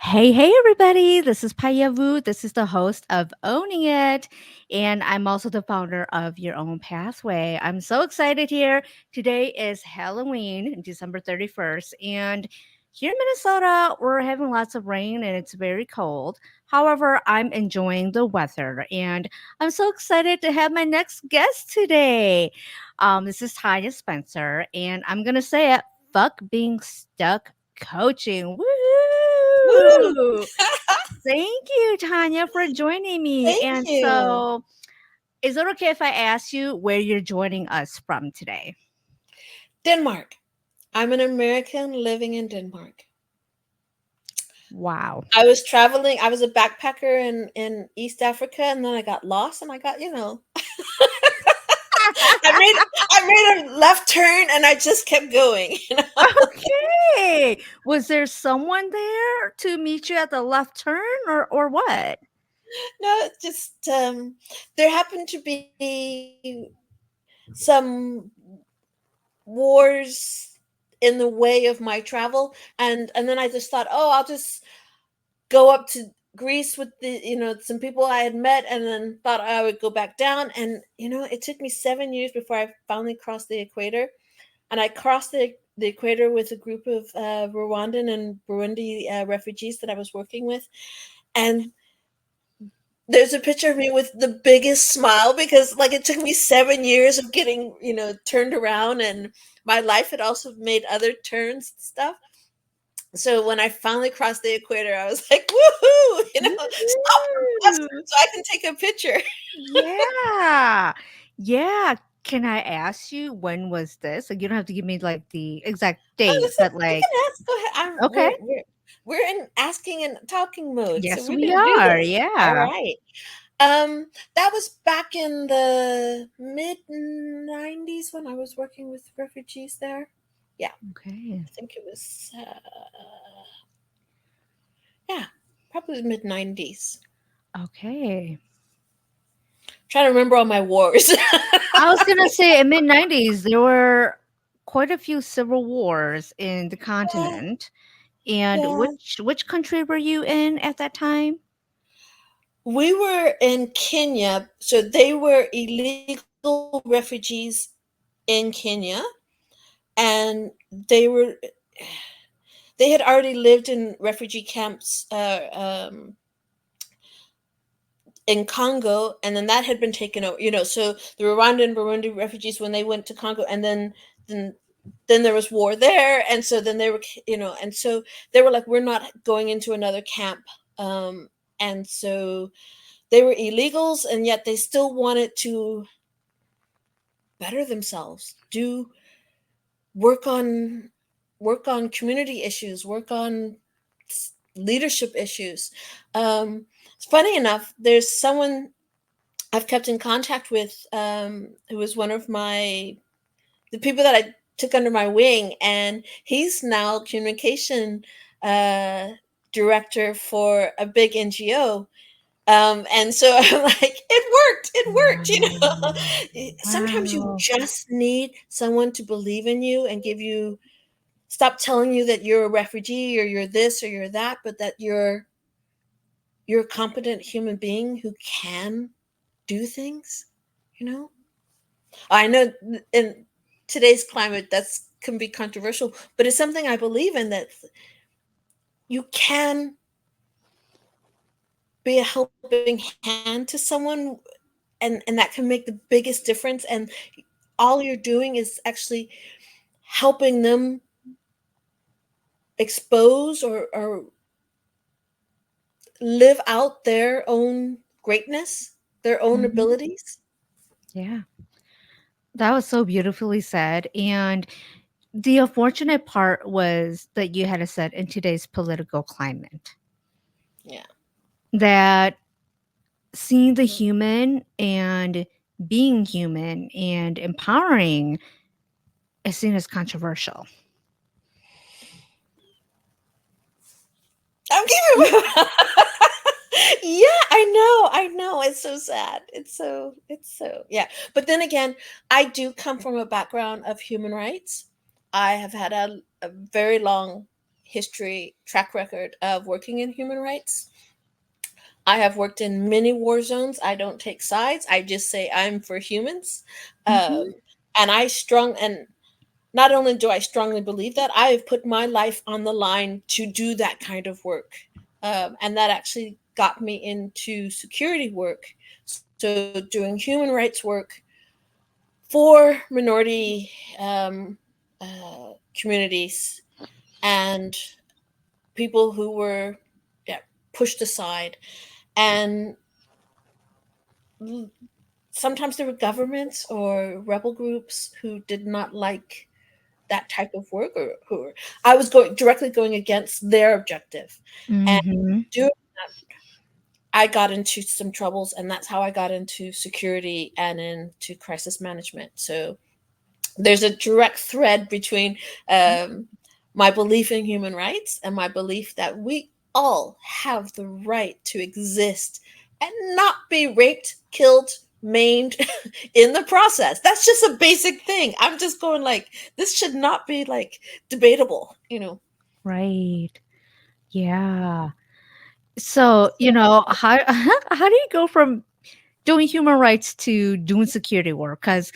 Hey, everybody. This is Poiab. This is the host of Owning It. And I'm also the founder of Your Own Pathway. I'm so excited here. Today is Halloween, December 31st. And here in Minnesota, we're having lots of rain and it's very cold. However, I'm enjoying the weather. And I'm so excited to have my next guest today. This is Tanya Spencer. And I'm going to say it, fuck being stuck coaching. Woo! Woo! Thank you, Tanya, for joining me. Thank And you. so, is it okay if I ask you where you're joining us from today? Denmark. I'm an American living in Denmark. Wow. I was traveling, I was a backpacker in East Africa, and then I got lost and I got, I made a left turn and I just kept going, Okay. Was there someone there to meet you at the left turn or what? No, it's just there happened to be some wars in the way of my travel, and then I just thought, "Oh, I'll just go up to Greece with some people I had met, and then thought I would go back down. And it took me 7 years before I finally crossed the equator. And I crossed the equator with a group of Rwandan and Burundi refugees that I was working with. And there's a picture of me with the biggest smile because, like, it took me 7 years of getting, turned around, and my life had also made other turns and stuff. So when I finally crossed the equator, I was like, "Woohoo!" Stop the bus Woo! so I can take a picture. Yeah. Yeah. Can I ask you when was this? Like, you don't have to give me like the exact Oh, date, listen, but you like, can ask. Go ahead. okay. We're in asking and talking mode, so Yes, we're we gonna do are. this. All Yeah. right. That was back in the mid 90s when I was working with refugees there. Yeah, Okay. I think it was. Yeah, probably the mid 90s. Okay. Trying to remember all my wars. I was gonna say in mid-90s there were quite a few civil wars in the Yeah, continent. And yeah. which country were you in at that time? We were in Kenya, so they were illegal refugees in Kenya, and they had already lived in refugee camps in Congo, and then that had been taken over. So the Rwanda and Burundi refugees, when they went to Congo, and then then there was war there, and so then they were, and so they were like, "We're not going into another camp," and so they were illegals, and yet they still wanted to better themselves, do work on work on community issues, work on leadership issues. Funny enough, there's someone I've kept in contact with, who was one of the people that I took under my wing, and he's now communication uh, director for a big NGO. And so I'm like, it worked. Wow. Sometimes you Wow. just need someone to believe in you and stop telling you that you're a refugee or you're this or you're that, but that you're a competent human being who can do things. You know, I know in today's climate that's can be controversial, but it's something I believe in, that you can be a helping hand to someone, and that can make the biggest difference. And all you're doing is actually helping them expose or live out their own greatness, their own Mhm. abilities. Yeah. That was so beautifully said. And the unfortunate part was that you had to said in today's political climate Yeah. that seeing the human and being human and empowering is seen as controversial. I'm giving Yeah, I know. It's so sad. It's so yeah. But then again, I do come from a background of human rights. I have had a very long history track record of working in human rights. I have worked in many war zones. I don't take sides. I just say I'm for humans. Hmm. Um, and not only do I strongly believe that, I have put my life on the line to do that kind of work. And that actually got me into security work. So doing human rights work for minority communities and people who were, yeah, pushed aside. And sometimes there were governments or rebel groups who did not like that type of work, or who I was going against their objective. And Hmm. doing I got into some troubles, and that's how I got into security and into crisis management. So there's a direct thread between um, my belief in human rights and my belief that we all have the right to exist and not be raped, killed, maimed in the process. That's just a basic thing. I'm just going like, this should not be like debatable, you know. Right. Yeah. So, how how do you go from doing human rights to doing security work? Because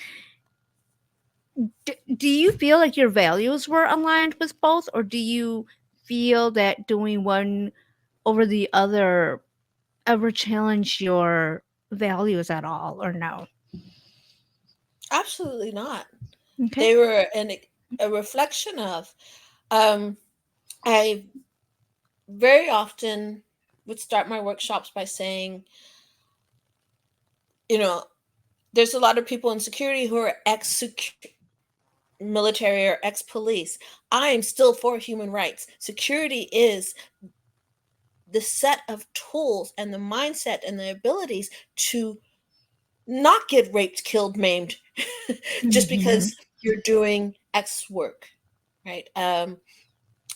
do you feel like your values were aligned with both, or do you feel that doing one over the other ever challenge your values at all, or no? Absolutely not. Okay. They were a reflection of. Um, I very often would start my workshops by saying, you know, there's a lot of people in security who are ex military or ex police. I am still for human rights. Security is the set of tools and the mindset and the abilities to not get raped, killed, maimed just Mhm. because you're doing X work, right?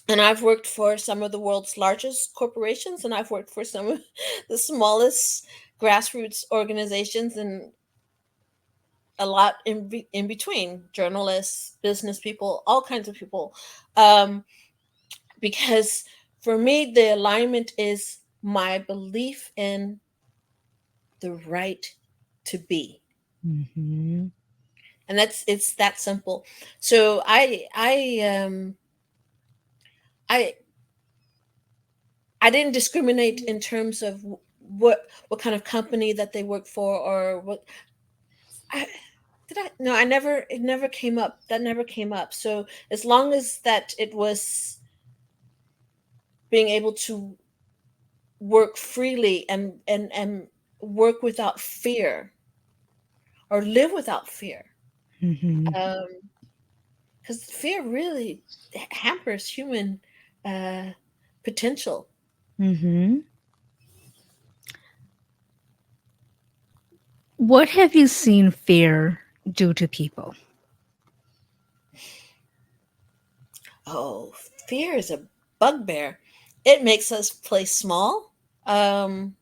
And I've worked for some of the world's largest corporations, and I've worked for some of the smallest grassroots organizations, and a lot in between, journalists, business people, all kinds of people. Um, because for me, the alignment is my belief in the right to be. Mhm. And it's that simple. So I I didn't discriminate in terms of what kind of company that they work for, or what I did I no, I never it never came up. That never came up. So as long as that it was being able to work freely and work without fear, or live without fear. Mhm. Um because fear really hampers human uh potential. Mhm. What have you seen fear do to people? Oh, fear is a bugbear. It makes us play small. Um,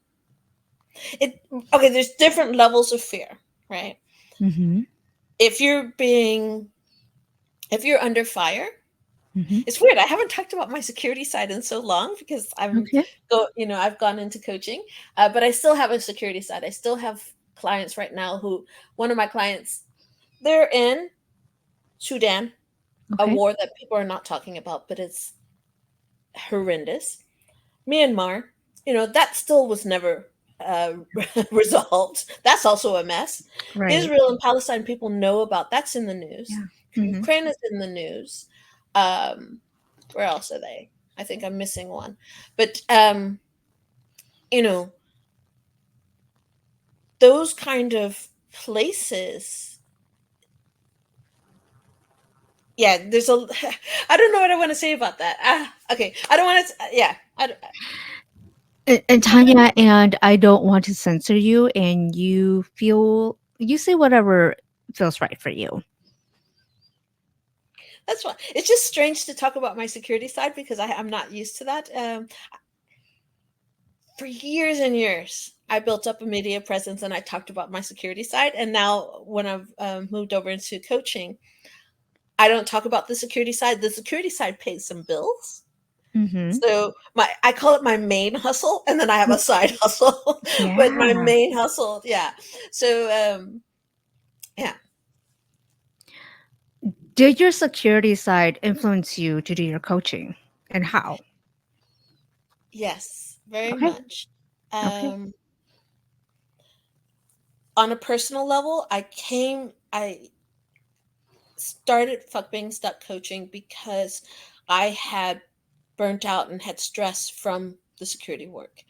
it okay. There's different levels of fear, right? Mhm. If you're being, if you're under fire, Mhm. it's weird. I haven't talked about my security side in so long because Okay. I've gone into coaching, but I still have a security side. I still have clients right now who, one of my clients, they're in Sudan, a Okay. war that people are not talking about, but it's horrendous. Myanmar, that still was never uh, resolved. That's also a mess. Right. Israel and Palestine, people know about, that's in the news. Yeah. Mhm. Ukraine is in the news. Um, where else are they? I think I'm missing one. But you know, those kind of places. Yeah, there's a. I don't know what I want to say about that. Okay, I don't want to. Yeah, And Tanya, and I don't want to censor you, and you say whatever feels right for you. that's fine. It's just strange to talk about my security side because I'm not used to that. For years and years, I built up a media presence and I talked about my security side. And now, when I've moved over into coaching, I don't talk about the security side. The security side pays some bills, Mhm. So I call it my main hustle, and then I have a side hustle. But my Yeah. main hustle, yeah. So yeah, Did your security side influence you to do your coaching, and how? yes, very Okay. much. Okay. Um, on a personal level, I started Fuck Being Stuck coaching because I had burnt out and had stress from the security work.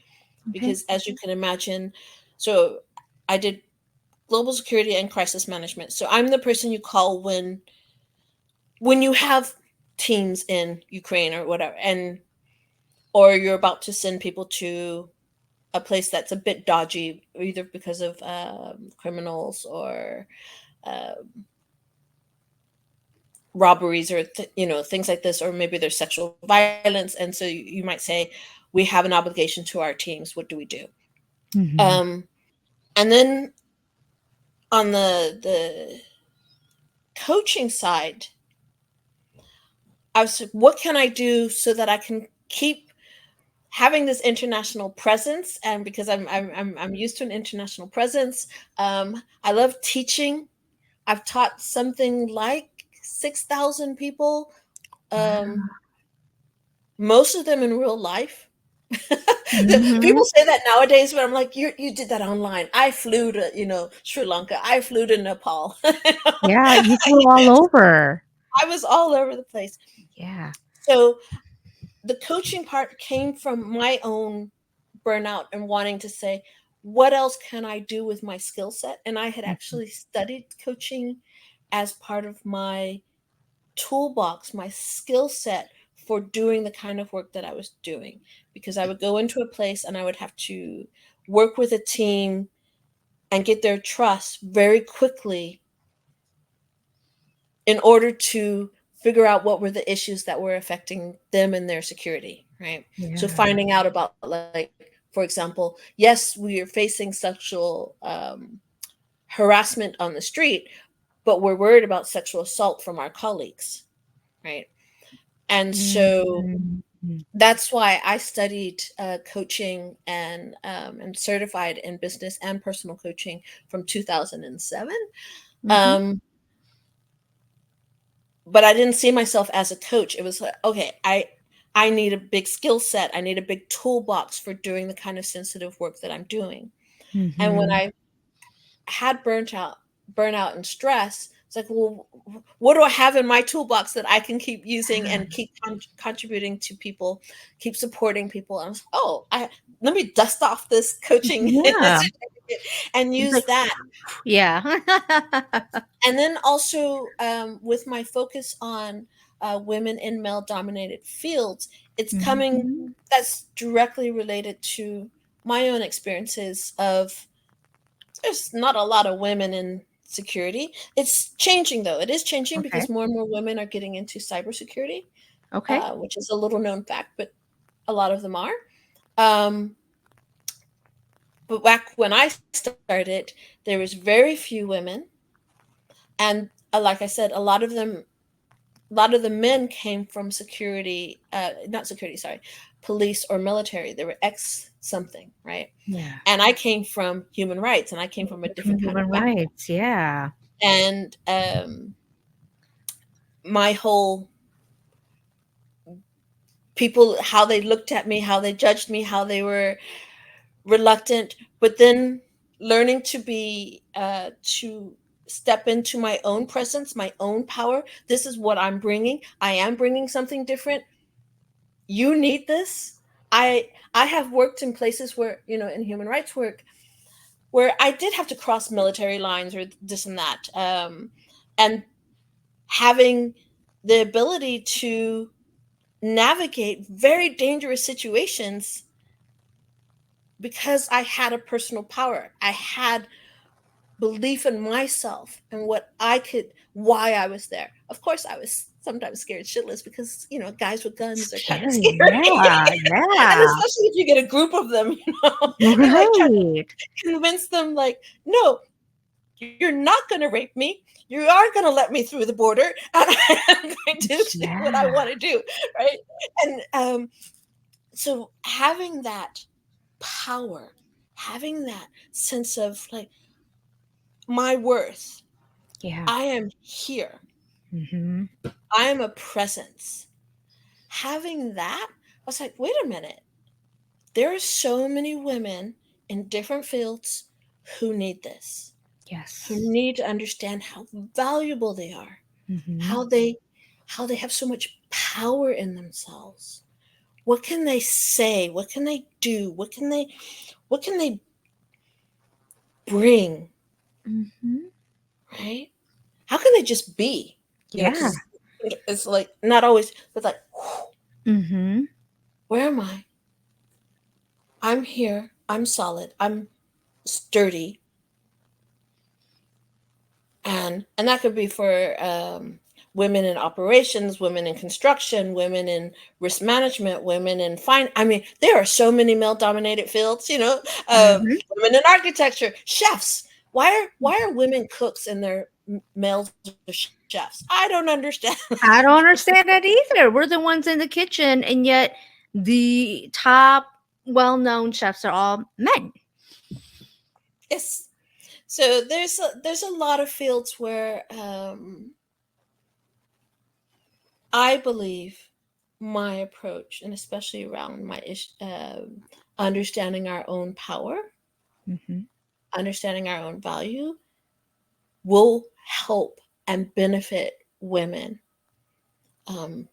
Okay. Because as you can imagine, so I did global security and crisis management. So I'm the person you call when you have teams in Ukraine or whatever, and or you're about to send people to a place that's a bit dodgy, either because of criminals or uh, robberies or things like this, or maybe there's sexual violence, and so you might say, we have an obligation to our teams. What do we do? Mhm. Um, and then on the coaching side, I was like, what can I do so that I can keep having this international presence? And because I'm used to an international presence, I love teaching. I've taught something like 6,000 people, um, Wow. most of them in real life. Mhm. People say that nowadays, but I'm like, you did that online. I flew to, Sri Lanka. I flew to Nepal. Yeah, you flew all over. I was all over the place. Yeah. So the coaching part came from my own burnout and wanting to say, what else can I do with my skill set? And I had Mhm. actually studied coaching as part of my toolbox, my skill set for doing the kind of work that I was doing. Because I would go into a place and I would have to work with a team and get their trust very quickly in order to figure out what were the issues that were affecting them and their security, right? So Yeah. finding out about, like, for example, yes, we are facing sexual harassment on the street, but we're worried about sexual assault from our colleagues, right? And so Mhm. that's why I studied coaching and certified in business and personal coaching from 2007. Mhm. Um, but I didn't see myself as a coach. It was like, okay, I need a big skill set. I need a big toolbox for doing the kind of sensitive work that I'm doing. And when Mhm. I had burnout and stress, it's like, well, what do I have in my toolbox that I can keep using and keep contributing to people, keep supporting people? And I was, oh, I let me dust off this coaching Yeah. certificate and It's use like, that. yeah. And then also, with my focus on women in male dominated fields, it's coming Mhm. that's directly related to my own experiences of there's not a lot of women in security. It's changing, though. It is changing Okay. because more and more women are getting into cybersecurity, Okay. which is a little known fact, but a lot of them are. Um, but back when I started, there was very few women, and like I said, a lot of the men came from security, not security, sorry, police or military. They were ex something, right? Yeah. And I came from human rights, and I came from a From different kind of human background. rights. Yeah. And my whole people, how they looked at me, how they judged me, how they were reluctant, but then learning to step into my own presence, my own power. This is what I'm bringing. I am bringing something different. You need this. I have worked in places where, in human rights work, where I did have to cross military lines or this and that, and having the ability to navigate very dangerous situations because I had a personal power. I had belief in myself and what I could, why I was there. Of course, I was sometimes scared shitless because, guys with guns are kind of Scary. scary. Yeah. And Yeah. especially if you get a group of them, and like try to Right. convince them, like, no, you're not going to rape me. You are going to let me through the border, and I'm going to do what I Yeah. want to do, right? And so having that power, having that sense of like my worth, Yeah. I am here, Mm-hmm. I am a presence. Having that, I was like, wait a minute. There are so many women in different fields who need this, who Yes. need to understand how valuable they are, Mm-hmm. how they have so much power in themselves. What can they say? What can they do? What can they bring, Mm-hmm. right? How can they just be? Yeah. Because it's like not always, but like, Mm-hmm. where am I? I'm here. I'm solid. I'm sturdy. And that could be for women in operations, women in construction, women in risk management, women in fine. I mean, there are so many male dominated fields. Mm-hmm. Women in architecture, chefs. Why are women cooks and their males are chefs? I don't understand. I don't understand that either. We're the ones in the kitchen, and yet the top well-known chefs are all men. Yes. So there's a lot of fields where I believe my approach, and especially around understanding our own power, Mm-hmm. understanding our own value, will help and benefit women. Um,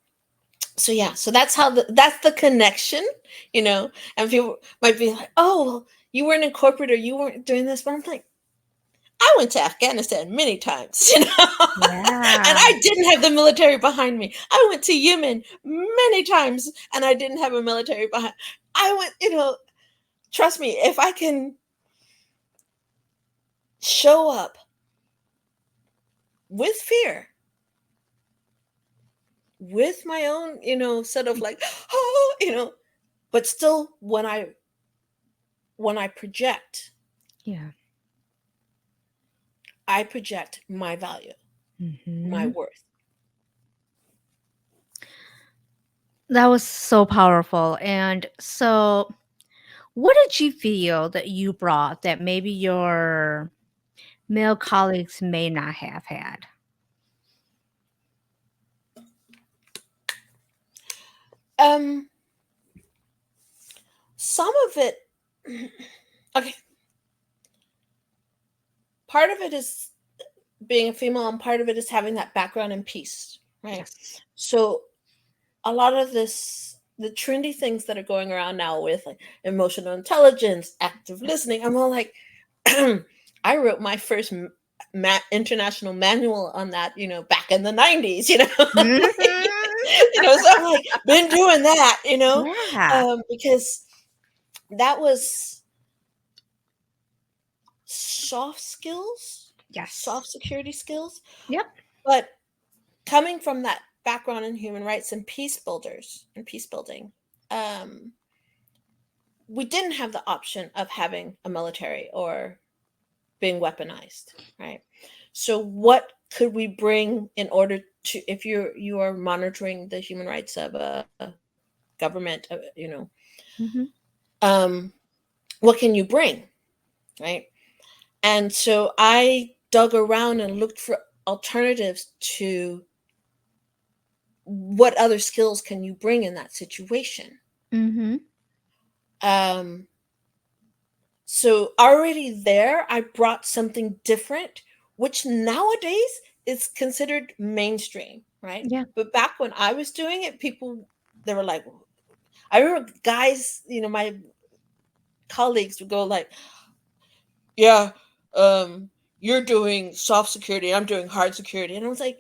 so yeah, so that's the connection, And people might be like, "Oh, well, you weren't in corporate or you weren't doing this," but I'm like, I went to Afghanistan many times, and Yeah. I didn't have the military behind me. I went to Yemen many times, and I didn't have a military behind. I went, trust me, if I can show up with fear, with my own, sort of like, oh, but still when I project, Yeah. I project my value, my Mm-hmm. worth. That was so powerful. And so, what did you feel that you brought that maybe your male colleagues may not have had? Um, some of it, okay, part of it is being a female, and part of it is having that background in peace, right? Yes. So a lot of the trendy things that are going around now with like emotional intelligence, active listening, I'm all like, I wrote my first international manual on that, back in the 90s, Mhm. so I'm like, been doing that, Yeah. because that was soft skills, Yes. soft security skills, Yep. but coming from that background in human rights and peace building, um, we didn't have the option of having a military or being weaponized, right? So what could we bring in order to, if you are monitoring the human rights of a government, Mhm. um, what can you bring, right? And so I dug around and looked for alternatives to what other skills can you bring in that situation. Mhm. Um, So already there, I brought something different, which nowadays is considered mainstream, right? Yeah. But back when I was doing it, people they were like, I remember guys, my colleagues would go like, "Yeah, you're doing soft security, I'm doing hard security," and I was like,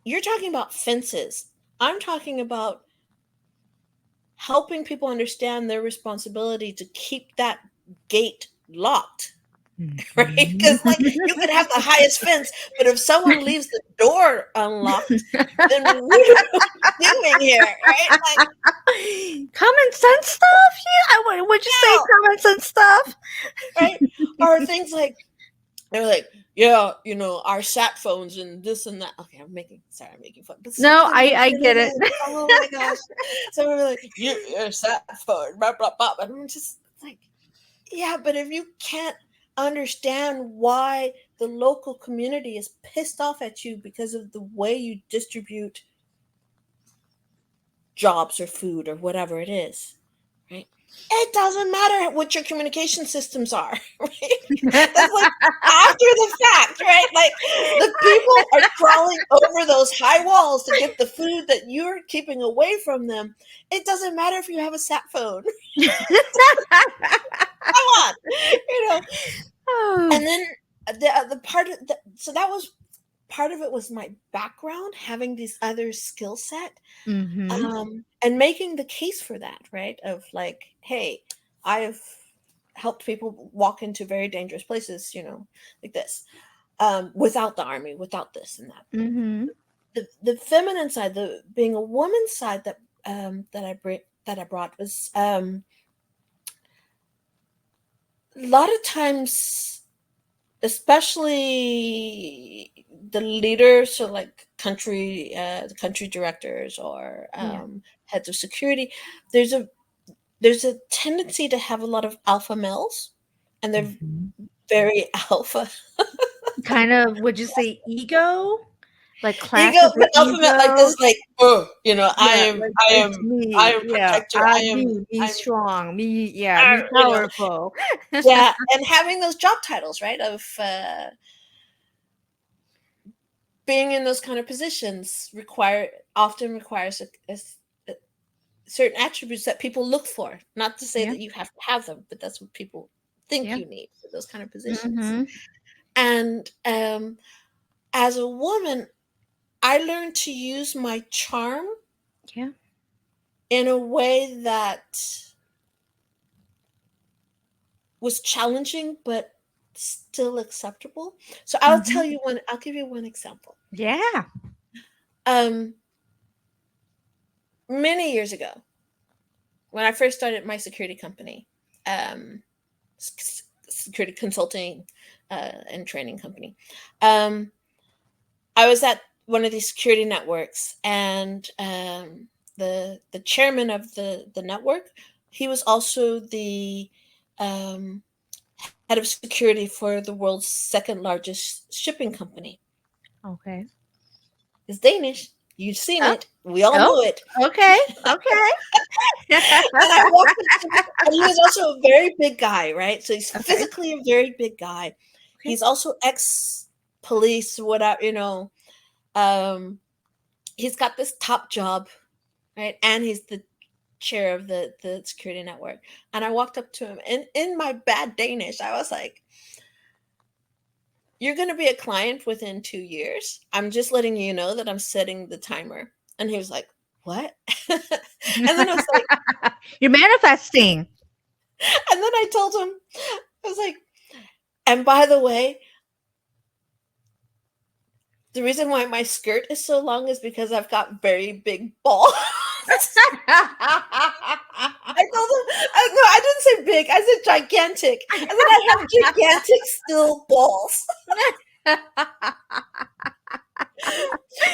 "You're talking about fences. I'm talking about helping people understand their responsibility to keep that gate locked." Right? Mhm. Because like you could have the highest fence, but if someone leaves the door unlocked, then what are we doing here? Right? Like, Common sense stuff? Yeah, would you say no, common sense stuff? right? Or things like They were like, yeah, our sat phones and this and that. Okay, I'm making fun, but some No, of them I were I get it. genuine. Oh my gosh, some of them were like, your sat phone, blah blah blah. And I'm just like, yeah, but if you can't understand why the local community is pissed off at you because of the way you distribute jobs or food or whatever it is, right? It doesn't matter what your communication systems are, right? That's like after the fact, right? Like the people are crawling over those high walls to get the food that you're keeping away from them. It doesn't matter if you have a sat phone. Come on, you know. Oh. And then the part of so that was part of it was my background, having this other skill set, Mhm. and making the case for that, right? Of like, hey, I've helped people walk into very dangerous places, like this, without the army, without this and that. Mhm. The feminine side, the being a woman side that I brought was a lot of times, especially the leaders, so like the country directors or Yeah. heads of security. There's a tendency to have a lot of alpha males, and they're Mhm. very alpha. Kind of, would you say ego? Like Ego, clash of the but alpha male like this, egos? like, oh, I Yeah, am, like, I "It's am, I me." am Yeah, protector. I am, me I'm, strong, me yeah, me you know, powerful. yeah, and having those job titles, right, of being in those kind of positions often requires a certain attributes that people look for. Not to say Yeah, that you have to have them, but that's what people think yeah. you need for those kind of positions. Mhm. And as a woman, I learned to use my charm Yeah. in a way that was challenging but still acceptable. So Mhm. I'll give you one example. Yeah. Um Many years ago, when I first started my security company, um security consulting and training company. Um I was at one of these security networks, and the chairman of the network, he was also the um, head of security for the world's second largest shipping company. Okay. He's Danish. You've seen Oh, it. We all oh, know it. okay, okay. And I walked up to him, and he was also a very big guy, right? So he's Okay, physically a very big guy. okay. He's also ex police, whatever. Um, he's got this top job, right? And he's the chair of the security network. And I walked up to him, and in my bad Danish, I was like, "You're going to be a client within 2 years. I'm just letting you know that I'm setting the timer." And he was like, "What?" And then I was like, You're manifesting. and then I told him, I was like, "And by the way, the reason why my skirt is so long is because I've got very big balls." I told him, no, I didn't say big, I said gigantic. And then I have gigantic still balls.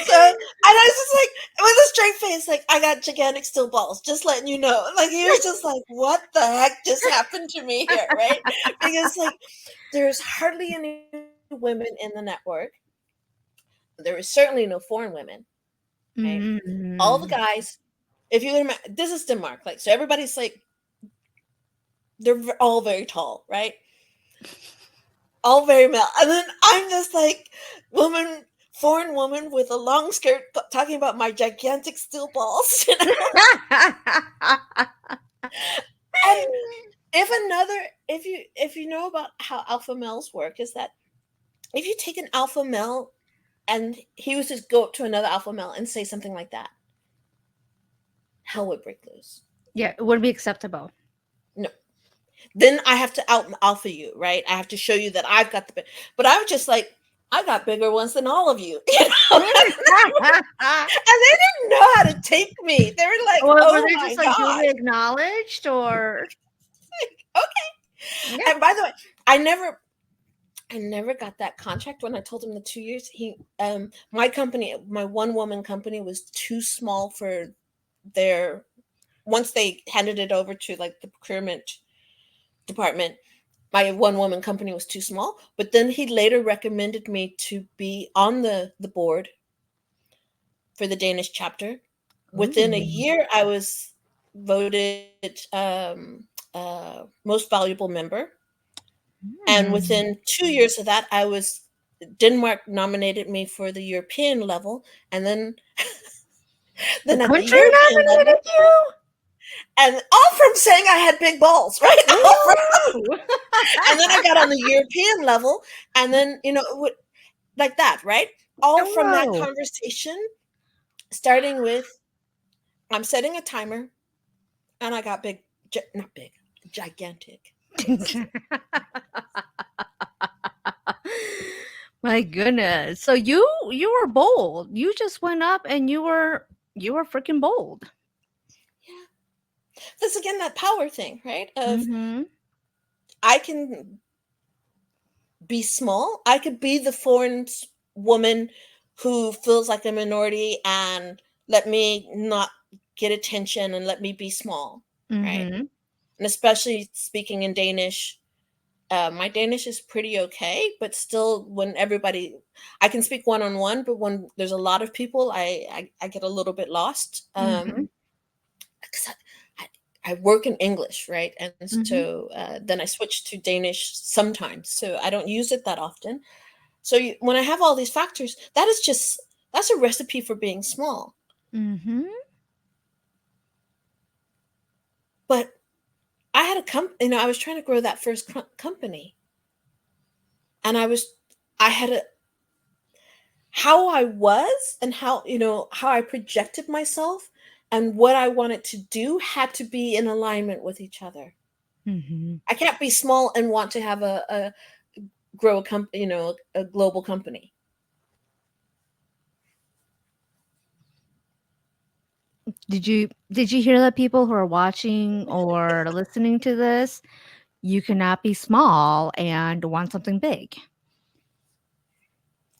So, and I was just like, with a straight face, like, I got gigantic still balls, just letting you know. Like, he was just like, what the heck just happened to me here, right? Because, like, there's hardly any women in the network. There was certainly no foreign women, right? All the Mhm. guys, if you can imagine, this is Denmark, like, so everybody's like, they're all very tall, right? All very male. And then I'm just like, foreign woman with a long skirt talking about my gigantic steel balls, you know? And if you know about how alpha males work, is that if you take an alpha male and he was to go up to another alpha male and say something like that, hell would break loose. Yeah, it wouldn't be acceptable. No. Then I have to out alpha you, right? I have to show you that I've got the big. But I was just like, I got bigger ones than all of you, you know? And they didn't know how to take me. They were like, Or were "Oh they my just, like, gosh." duly acknowledged or Okay. yeah. And by the way, I never I never got that contract when I told him the 2 years. My company, my one woman company, was too small for their. Once they handed it over to like the procurement department, my one woman company was too small. But then he later recommended me to be on the board for the Danish chapter. Within a Ooh. year, I was voted most valuable member, and Hmm. within 2 years of that, I was Denmark nominated me for the European level, and The then at the country European level, nominated you? and all from saying I had big balls, right? All from, Ooh. and then I got on the European level, and then like that, right? All from that Whoa. conversation, starting with I'm setting a timer, and I got not big, gigantic balls. My goodness. So you were bold. You just went up and you were freaking bold. Yeah, that's again that power thing, right? Of Mhm. I can be small. I could be the foreign woman who feels like a minority and let me not get attention and let me be small, right? Mhm. And especially speaking in Danish, my Danish is pretty okay, but still, when everybody, I can speak one on one, but when there's a lot of people, I get a little bit lost. Mhm. 'Cause I work in English, right? And Mhm. so then I switch to Danish sometimes, so I don't use it that often. So when I have all these factors, that's a recipe for being small. Mhm. But I had I was trying to grow that first company, and I had a how I was and how I projected myself and what I wanted to do had to be in alignment with each other. Mhm. I can't be small and want to have a grow a a global company. Did you hear that, people who are watching or listening to this? You cannot be small and want something big.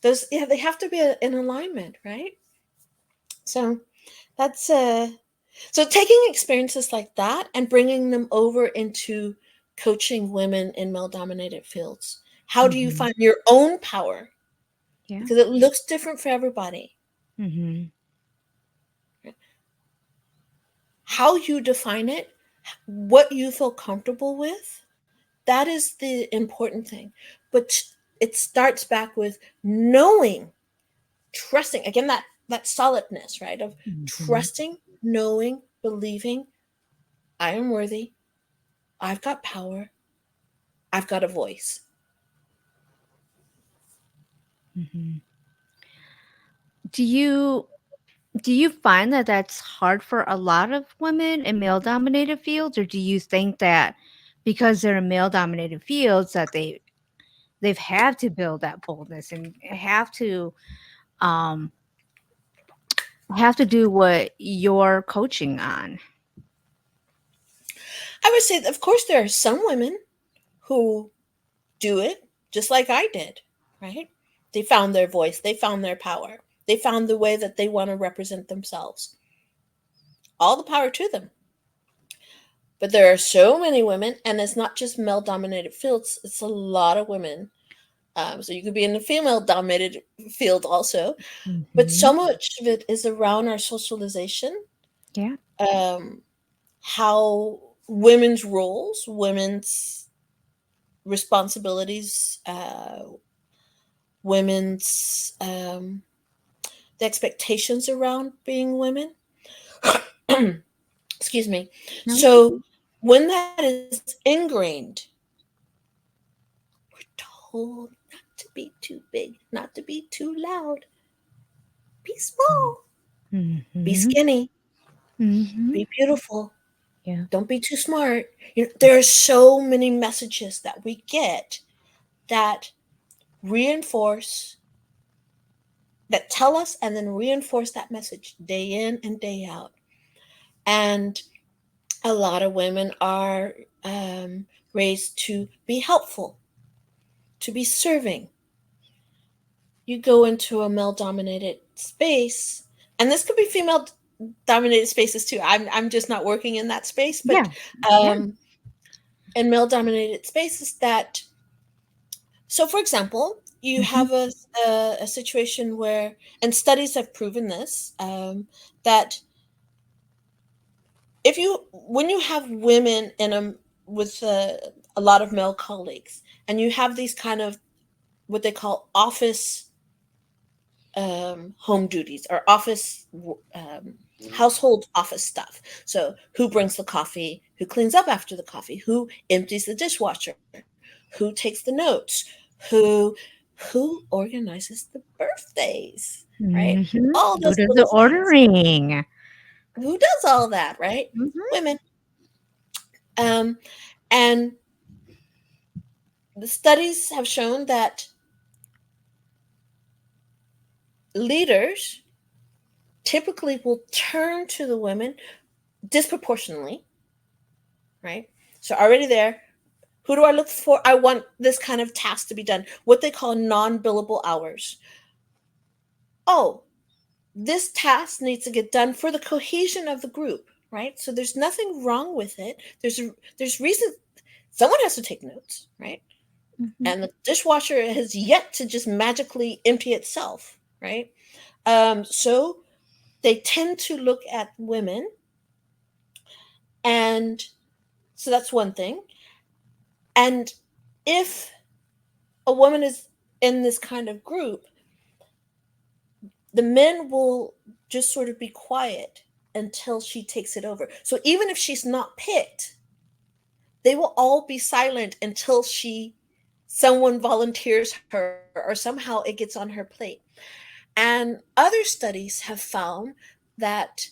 Those Yeah, they have to be in alignment, right? So that's so taking experiences like that and bringing them over into coaching women in male dominated fields. How do you Mhm. find your own power? Yeah. Because it looks different for everybody. Mhm. How you define it, what you feel comfortable with, that is the important thing. But it starts back with knowing, trusting, again, that solidness, right? Of Mhm. trusting, knowing, believing I am worthy, I've got power, I've got a voice. Mhm. Do you do you find that that's hard for a lot of women in male dominated fields, or do you think that because they're in male dominated fields that they've had to build that boldness and um have to do what you're coaching on? I would say, of course, there are some women who do it just like I did, right? They found their voice, they found their power, they found the way that they want to represent themselves. All the power to them. But there are so many women, and it's not just male dominated fields, it's a lot of women. So you could be in the female dominated field also. But so Mhm. much of it is around our socialization, Yeah. um, how women's roles, women's responsibilities, women's the expectations around being women. Excuse me. No, it's So okay. when that is ingrained, we're told not to be too big, not to be too loud, be small, be Mhm. skinny, Mhm. be beautiful, Yeah. don't be too smart. There are so many messages that we get that reinforce, that tell us and then reinforce that message day in and day out. And a lot of women are raised to be helpful, to be serving. You go into a male dominated space, and this could be female dominated spaces too. I'm just not working in that space, but Yeah. Yeah. um, in male dominated spaces that, so for example, you Mhm. have a situation where, and studies have proven this, that if you when you have women in with a lot of male colleagues, and you have these kind of what they call office home duties, or office household office stuff. So who brings the coffee, who cleans up after the coffee, who empties the dishwasher, who takes the notes, who organizes the birthdays, right? Mhm. All Who those does the little things. ordering? Who does all that, right? Mhm. Women. Um, and the studies have shown that leaders typically will turn to the women disproportionately, right? So already there, who do I look for? I want this kind of task to be done, what they call non-billable hours. Oh, this task needs to get done for the cohesion of the group, right? So there's nothing wrong with it. There's reason someone has to take notes, right? Mhm. And the dishwasher has yet to just magically empty itself, right? So they tend to look at women, and so that's one thing. And if a woman is in this kind of group, the men will just sort of be quiet until she takes it over. So even if she's not picked, they will all be silent until someone volunteers her, or somehow it gets on her plate. And other studies have found that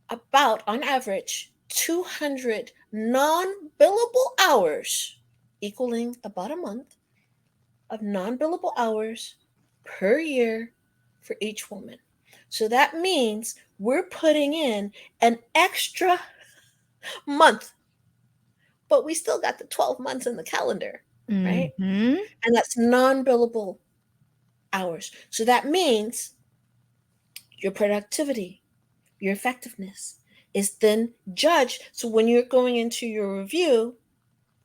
about, on average, 200 non-billable hours, equaling about a month of non-billable hours per year for each woman. So that means we're putting in an extra month, but we still got the 12 months in the calendar, right? Mhm. And that's non-billable hours. So that means your productivity, your effectiveness is then judged. So when you're going into your review,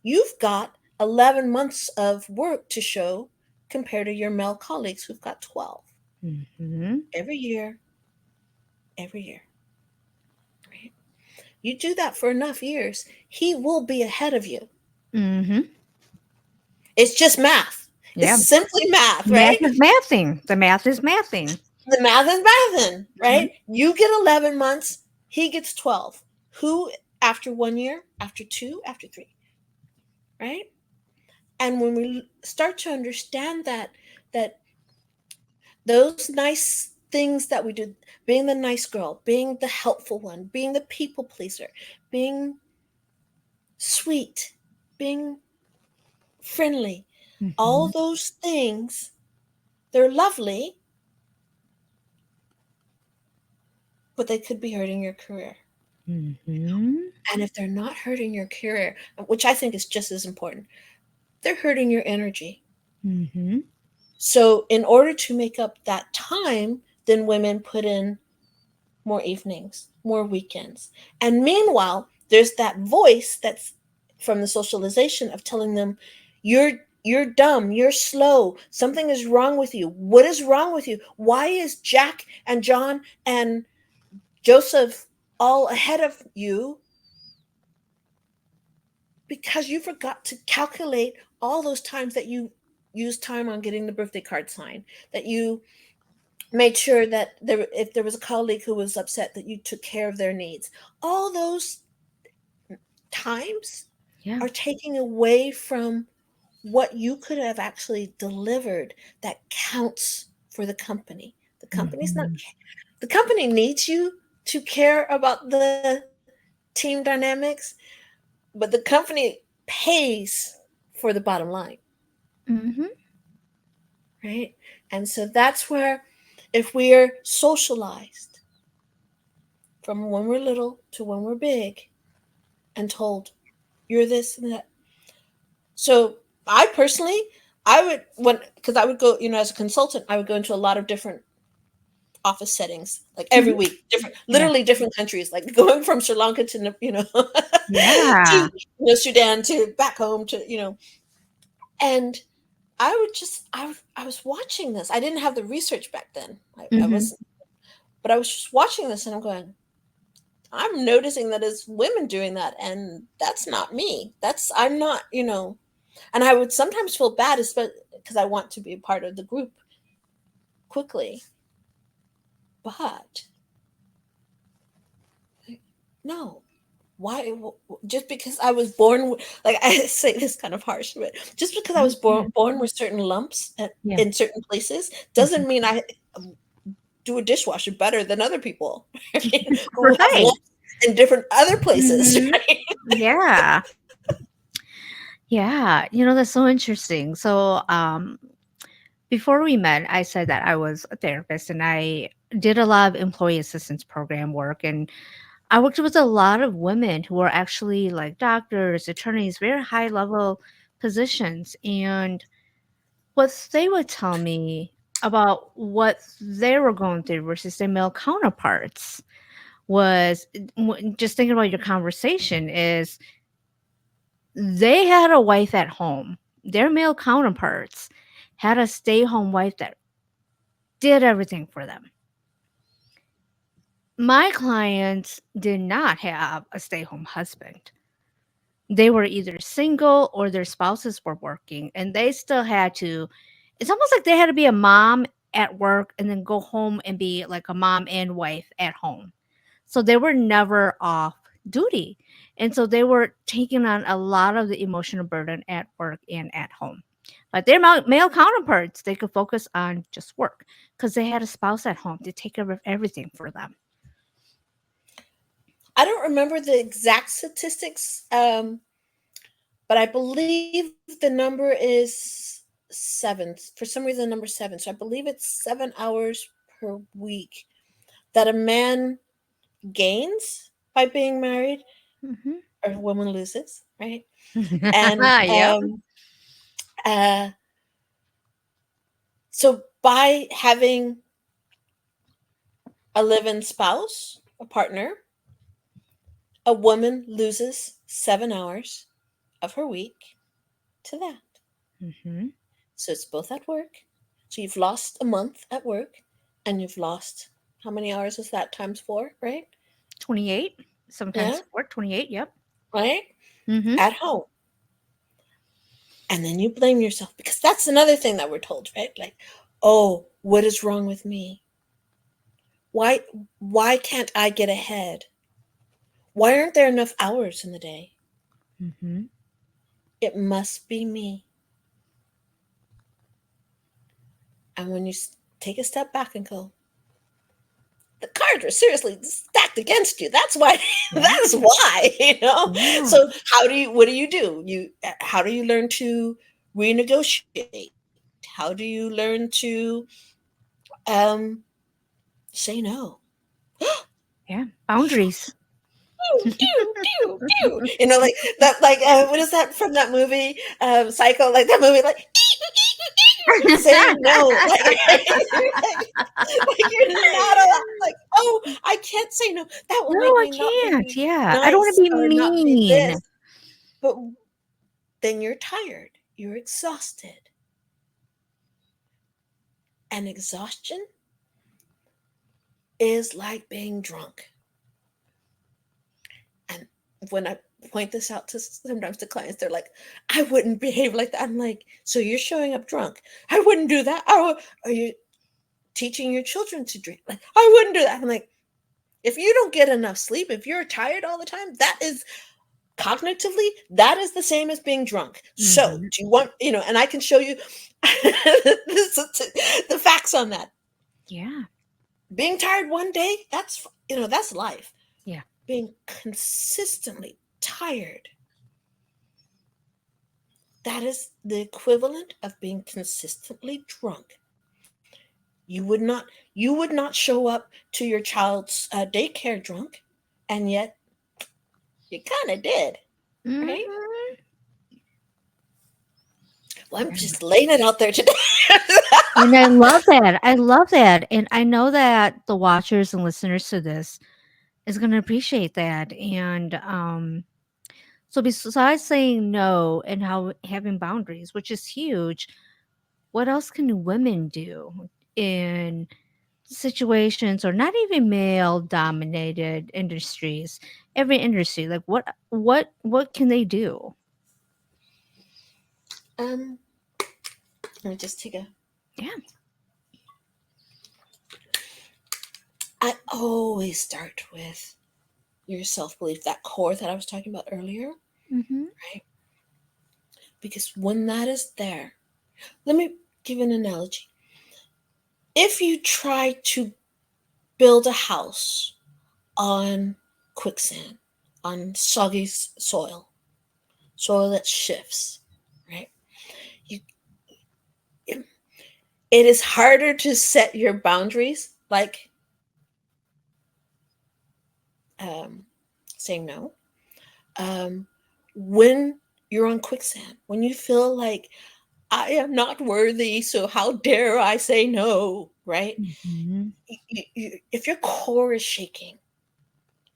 you've got 11 months of work to show compared to your male colleagues who've got 12 Mhm. every year, every year, right? You do that for enough years, he will be ahead of you. Mhm. It's just math. It's Yeah. simply math, Math right? is mathing. The math is mathing. The math is mathing, Mhm. right? You get 11 months, he gets 12. Who after 1 year, after two, after three, right? And when we start to understand that those nice things that we do, being the nice girl, being the helpful one, being the people pleaser, being sweet, being friendly, all Mhm. those things, they're lovely, but they could be hurting your career. Mhm. And if they're not hurting your career, which I think is just as important, they're hurting your energy. Mhm. So, in order to make up that time, then women put in more evenings, more weekends. And meanwhile, there's that voice that's from the socialization of telling them, you're dumb, you're slow, something is wrong with you. What is wrong with you? Why is Jack and John and Joseph all ahead of you? Because you forgot to calculate all those times that you used time on getting the birthday card signed, that you made sure that if there was a colleague who was upset, that you took care of their needs. All those times Yeah. are taking away from what you could have actually delivered that counts for the company. The company's not, Mhm. the company needs you to care about the team dynamics, but the company pays for the bottom line, Mhm. right? And so that's where, if we're socialized from when we're little to when we're big and told you're this and that. So I personally, I would when because I would go, as a consultant, I would go into a lot of different office settings, like every Mhm. week, different, Yeah. literally different countries, like going from Sri Lanka to to Yeah. Sudan to back home to and I would just I was watching this. I didn't have the research back then. I Mhm. wasn't, but I was just watching this and I'm going, I'm noticing that as women doing that, and that's not me. I'm not, and I would sometimes feel bad, especially because I want to be a part of the group quickly. But no, why? Just because I was born, like I say this kind of harsh, but just because I Oh, was yeah. born with certain lumps Yeah. in certain places Mhm. doesn't mean I do a dishwasher better than other people who have Right. lumps in different other places, Mhm. right? Yeah. Yeah. That's so interesting. So, before we met, I said that I was a therapist and I did a lot of employee assistance program work. And I worked with a lot of women who were actually like doctors, attorneys, very high level positions. And what they would tell me about what they were going through versus their male counterparts was just thinking about your conversation is they had a wife at home. Their male counterparts had a stay home wife that did everything for them. My clients did not have a stay home husband. They were either single or their spouses were working, and they still had to. It's almost like they had to be a mom at work and then go home and be like a mom and wife at home. So they were never off duty. And so they were taking on a lot of the emotional burden at work and at home. But their male counterparts, they could focus on just work because they had a spouse at home to take care of everything for them. I don't remember the exact statistics, but I believe the number is seven. For some reason, number seven. So I believe it's 7 hours per week that a man gains by being married, Hmm. or a woman loses, right? And Yep. uh, so by having a live-in spouse, a partner, a woman loses 7 hours of her week to that. Hmm. So it's both at work. So you've lost a month at work, and you've lost how many hours is that times four, right? 28, Yeah, sometimes 4, 28. Yep. right? Hmm. At home. And then you blame yourself because that's another thing that we're told, right? Like, oh, what is wrong with me? Why why can't I get ahead? Why aren't there enough hours in the day? Hmm. It must be me. And when you take a step back and go, the cards are seriously stacked against you. That's why. Yeah. That's why. Yeah. So what do? How do you learn to renegotiate? How do you learn to um, say no? Yeah. Boundaries. Pew, pew, pew, pew. Like that. Like what is that from that movie? Psycho. Like that movie. Like saying no. Like you're not allowed. Like, oh, I can't say no. That will No, make I me not can't. be Yeah. I don't want to nice be or not be mean. this. But then you're tired. You're exhausted. And exhaustion is like being drunk. And when I point this out to sometimes to clients, they're like, I wouldn't behave like that. I'm like, so you're showing up drunk. I wouldn't do that. Oh, are you teaching your children to drink? Like, I wouldn't do that. I'm like, if you don't get enough sleep, if you're tired all the time, that is cognitively, that is the same as being drunk. So, Hmm. do you want, and I can show you the facts on that. Yeah. Being tired one day, that's life. Yeah. Being consistently tired, that is the equivalent of being consistently drunk. You would not show up to your child's daycare drunk, and yet you kind of did, right? Hmm. Well, I'm Yeah. just laying it out there today. And I love that. I love that. And I know that the watchers and listeners to this is going to appreciate that. And so besides saying no and how having boundaries, which is huge, what else can women do in situations or not even male dominated industries, every industry? Like what can they do? um, Let me just take a. Yeah. I always start with your self belief, that core that I was talking about earlier, Mm-hmm. right? Because when that is there, let me give an analogy. If you try to build a house on quicksand, on soggy soil, soil that shifts, right? You, it is harder to set your boundaries, like saying no, when you're on quicksand, when you feel like I am not worthy, so how dare I say no, right? Mm-hmm. If your core is shaking,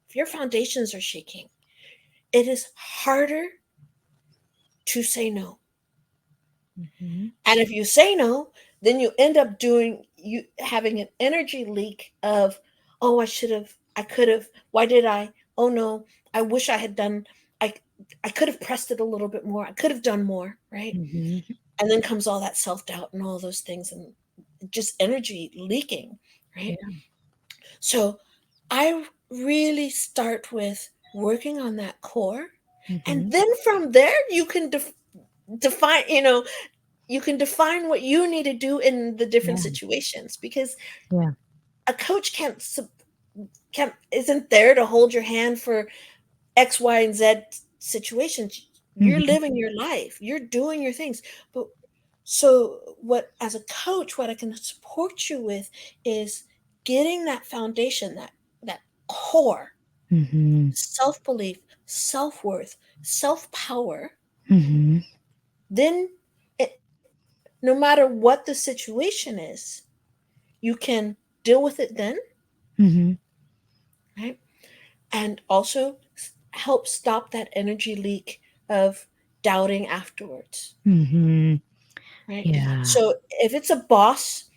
if your foundations are shaking, it is harder to say no. Mm-hmm. And if you say no, then you end up doing you having an energy leak of, oh, I should have, I could have, why did I? Oh no, I wish I had done I I could have pressed it a little bit more. I could have done more, right? Mm-hmm. And then comes all that self-doubt and all those things and just energy leaking, right? Yeah. So I really start with working on that core. And Mm-hmm. then from there, you can define, you can define what you need to do in the different Yeah. situations because Yeah. a coach can't isn't there to hold your hand for X, Y, and Z situations. You're Mm-hmm. living your life. You're doing your things. But so what as a coach, what I can support you with is getting that foundation, that core, Mm-hmm. self-belief, self-worth, self-power. Mm-hmm. Then it, no matter what the situation is, you can deal with it then, Mm-hmm. right? And also help stop that energy leak of doubting afterwards, Mm-hmm. right? Yeah. So if it's a boss,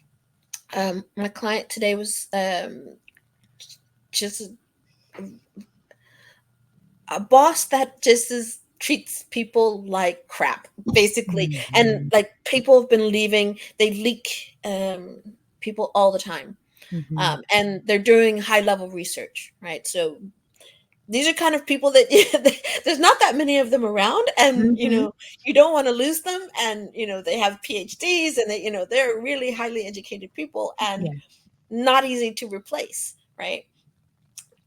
my client today was just a boss that just is treats people like crap basically, and Mhm, like people have been leaving, they leak people all the time, mhm, and they're doing high level research, right? So these are kind of people that there's not that many of them around, and mhm. you don't want to lose them, and they have PhDs, and they're really highly educated people and Yeah. not easy to replace, right?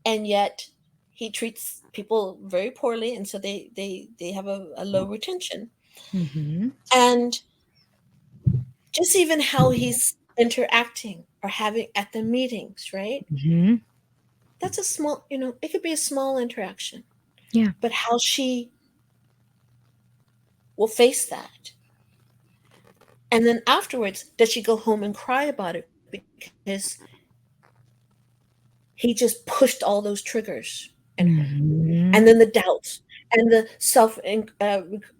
And yet he treats people very poorly, and so they have a low retention. Mhm, And just even how he's interacting or having at the meetings, right? mhm. That's a small, it could be a small interaction, Yeah. but how she will face that. And then afterwards, does she go home and cry about it because he just pushed all those triggers in her? And then the Mhm. doubts and the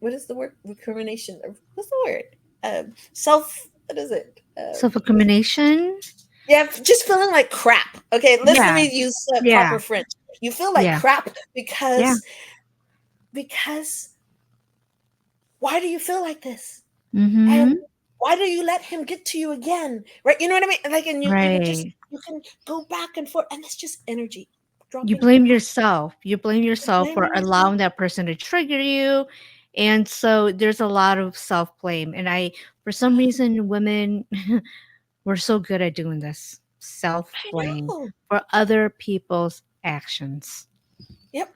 what is the word? Recrimination. What's the word? What is it? Self-incrimination? Yeah, just feeling like crap. Okay, let Yeah. me use Yeah. proper French. You feel like Yeah. crap Yeah. because why do you feel like this? And Mhm. why do you let him get to you again? Right? You know what I mean? Like, and Right. you can go back and forth, and it's just energy You dropping. blame yourself. You blame You're yourself for blaming yourself. allowing that person to trigger you, and so there's a lot of self-blame, and I for some reason, women, we're so good at doing this. I Self-blame know. for other people's actions. Yep.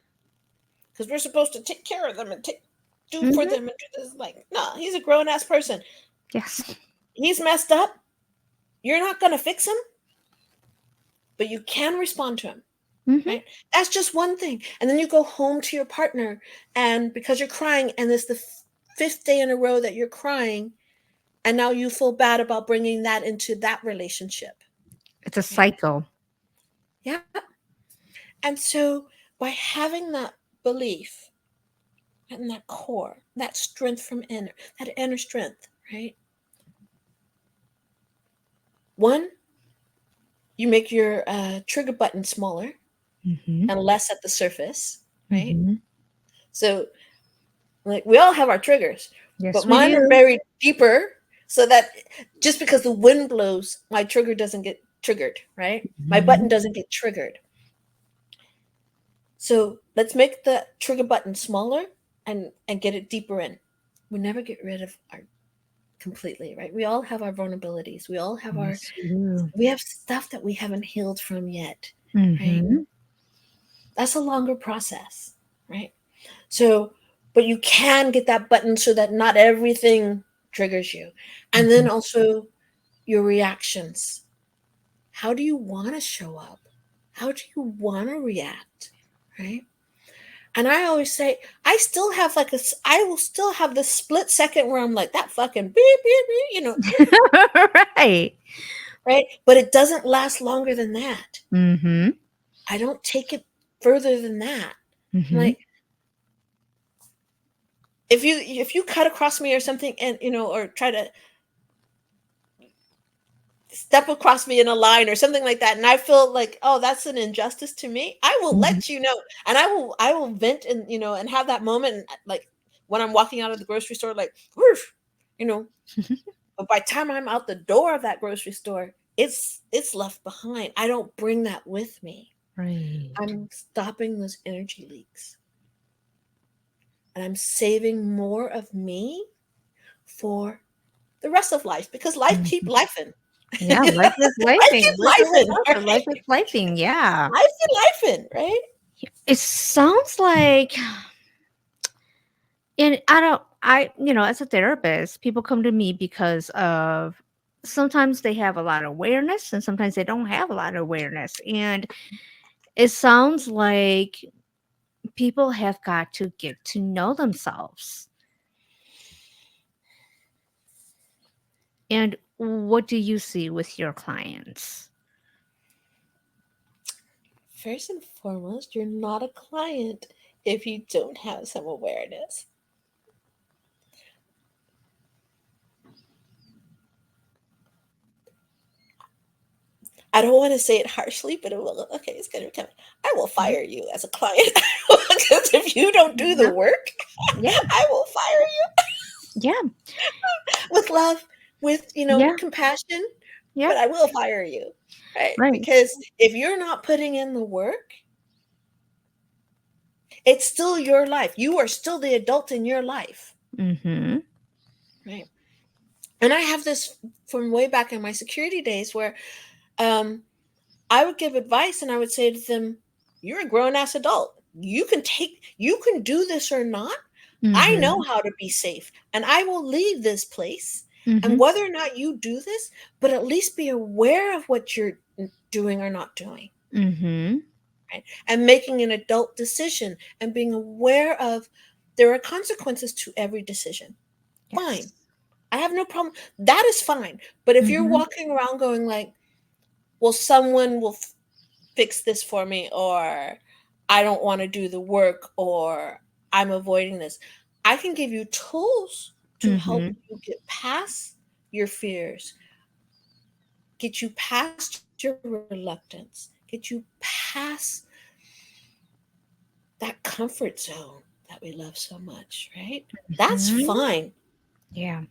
Because we're supposed to take care of them and do for Mhm. them and do this. Like, no, he's a grown ass person. Yes. He's messed up. You're not gonna fix him, but you can respond to him. Mhm. Right? That's just one thing. And then you go home to your partner, and because you're crying, and it's the fifth day in a row that you're crying, and now you feel bad about bringing that into that relationship. It's a Right? cycle. Yeah. And so by having that belief and that core, that strength from inner, that inner strength, right? One, you make your trigger button smaller Mm-hmm. and less at the surface, right? Mm-hmm. So, like, we all have our triggers, Yes, but we mine are do. buried deeper so that just because the wind blows, my trigger doesn't get triggered, right? My Mm-hmm. button doesn't get triggered. So let's make the trigger button smaller and get it deeper in. We never get rid of our completely, right? We all have our vulnerabilities. We all have our Yes, we do. we have stuff that we haven't healed from yet, right? Mm-hmm. That's a longer process, right? So, but you can get that button so that not everything triggers you. And Mm-hmm. then also your reactions. How do you want to show up? How do you want to react? Right? And I always say, I still have like I will still have this split second where I'm like, that fucking beep, beep, beep, Right. right? But it doesn't last longer than that. Mm-hmm. I don't take it further than that. I'm Mm-hmm. like, if you cut across me or something and or try to step across me in a line or something like that, and I feel like, oh, that's an injustice to me, I will Mm-hmm. let you know. And I will vent and and have that moment, and like when I'm walking out of the grocery store, like whoosh, you know but by the time I'm out the door of that grocery store, it's left behind. I don't bring that with me. Right. I'm stopping those energy leaks, and I'm saving more of me for the rest of life, because life keep Mhm. lifing. Yeah, life is Life lifing. keep Literally, lifing, life right? is lifing. Yeah. Life keep lifing, right? It sounds like, and I don't, as a therapist, people come to me because of sometimes they have a lot of awareness and sometimes they don't have a lot of awareness. And it sounds like people have got to get to know themselves. And what do you see with your clients? First and foremost, you're not a client if you don't have some awareness. I don't want to say it harshly, but it will. Okay, it's gonna come. I will Mhm. fire you as a client because if you don't do the Yeah. work, Yeah. I will fire you Yeah. with love, with Yeah. compassion, Yeah. but I will fire you, right? Right. Because if you're not putting in the work, it's still your life. You are still the adult in your life, Mm-hmm. right? And I have this from way back in my security days where um, I would give advice and I would say to them, "You're a grown ass adult. You can do this or not. I know Mm-hmm. how to be safe, and I will leave this place. And Mm-hmm. whether or not you do this, but at least be aware of what you're doing or not doing, Mm-hmm. right? And making an adult decision and being aware of there are consequences to every decision. Fine. Yes. I have no problem. That is fine. But if you're Mhm. walking around going like, well, someone will fix this for me, or I don't want to do the work, or I'm avoiding this, I can give you tools to help Mhm. you get past your fears, get you past your reluctance, get you past that comfort zone that we love so much, right? That's Mhm. fine Yeah.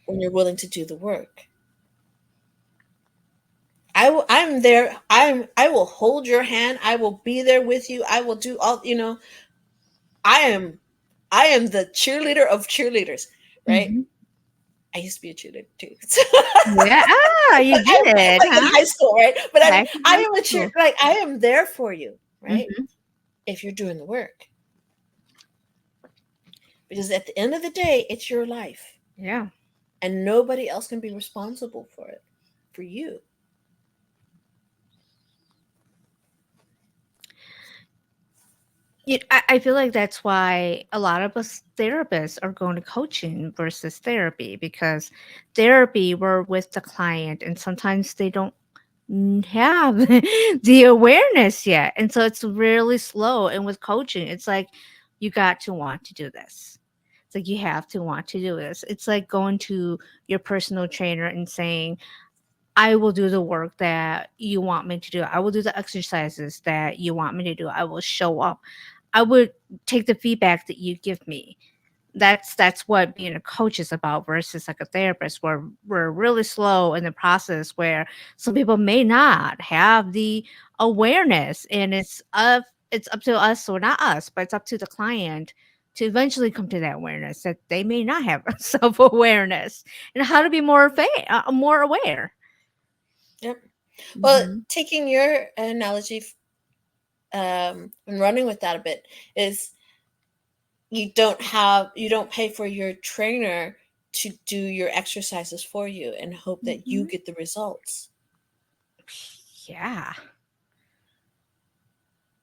when you're willing to do the work. I'm there. I will hold your hand. I will be there with you. I will do all. I am I am the cheerleader of cheerleaders, right? Mhm. I used to be a cheerleader too. Yeah. Ah, you did, Like in huh? high school, right? But Back in I high am a cheer school. like I am there for you, right? Mhm. If you're doing the work. Because at the end of the day, it's your life. Yeah. And nobody else can be responsible for it. For you. I feel like that's why a lot of us therapists are going to coaching versus therapy, because therapy, we're with the client and sometimes they don't have the awareness yet. And so it's really slow. And with coaching, it's like you got to want to do this. It's like you have to want to do this. It's like going to your personal trainer and saying, I will do the work that you want me to do. I will do the exercises that you want me to do. I will show up. I would take the feedback that you give me. That's what being a coach is about versus like a therapist, where we're really slow in the process, where some people may not have the awareness, and it's up to us, or not us, but it's up to the client to eventually come to that awareness that they may not have self-awareness, and how to be more aware. Yep. Well, Mhm. taking your analogy, and running with that a bit, is you don't pay for your trainer to do your exercises for you and hope that you Mhm. get the results. Yeah.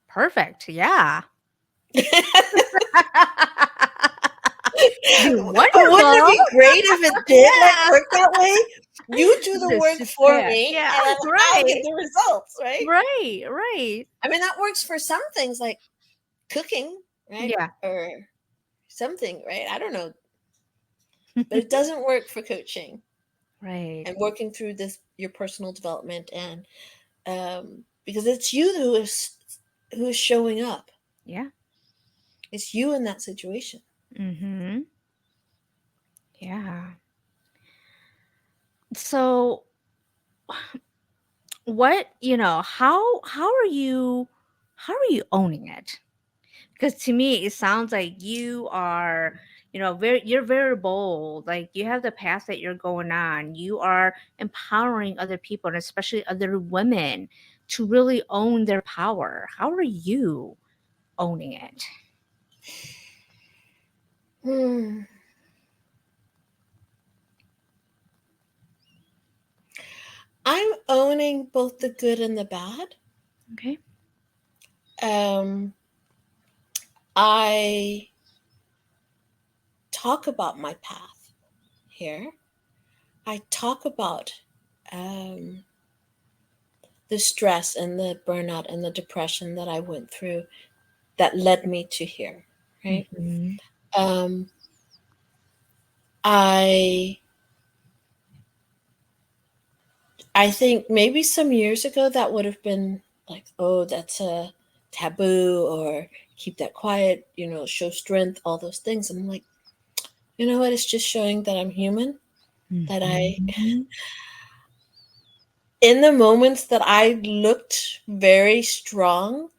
Perfect. Yeah. Be But wouldn't it wonderful. be great if it did like Yeah. work that way? You do the Just work sit for back. me, Yeah. and then I'll get Right. the results, right? Right. Right. I mean, that works for some things like cooking, right? Yeah. Or something, right? I don't know, but it doesn't work for coaching Right. and working through this your personal development, and because it's you who is showing up. Yeah. It's you in that situation. Mhm. Yeah. So what, how are you owning it? Because to me it sounds like you are, you're very bold, like you have the path that you're going on, you are empowering other people, and especially other women, to really own their power. How are you owning it? Hmm. I'm owning both the good and the bad. Okay. Um, I talk about my path here. I talk about um, the stress and the burnout and the depression that I went through that led me to here, right? Hmm. Um, I I think maybe some years ago that would have been like, oh, that's a taboo, or keep that quiet, show strength, all those things. And I'm like, you know what? It's just showing that I'm human, that Hmm. in the moments that I looked very strong,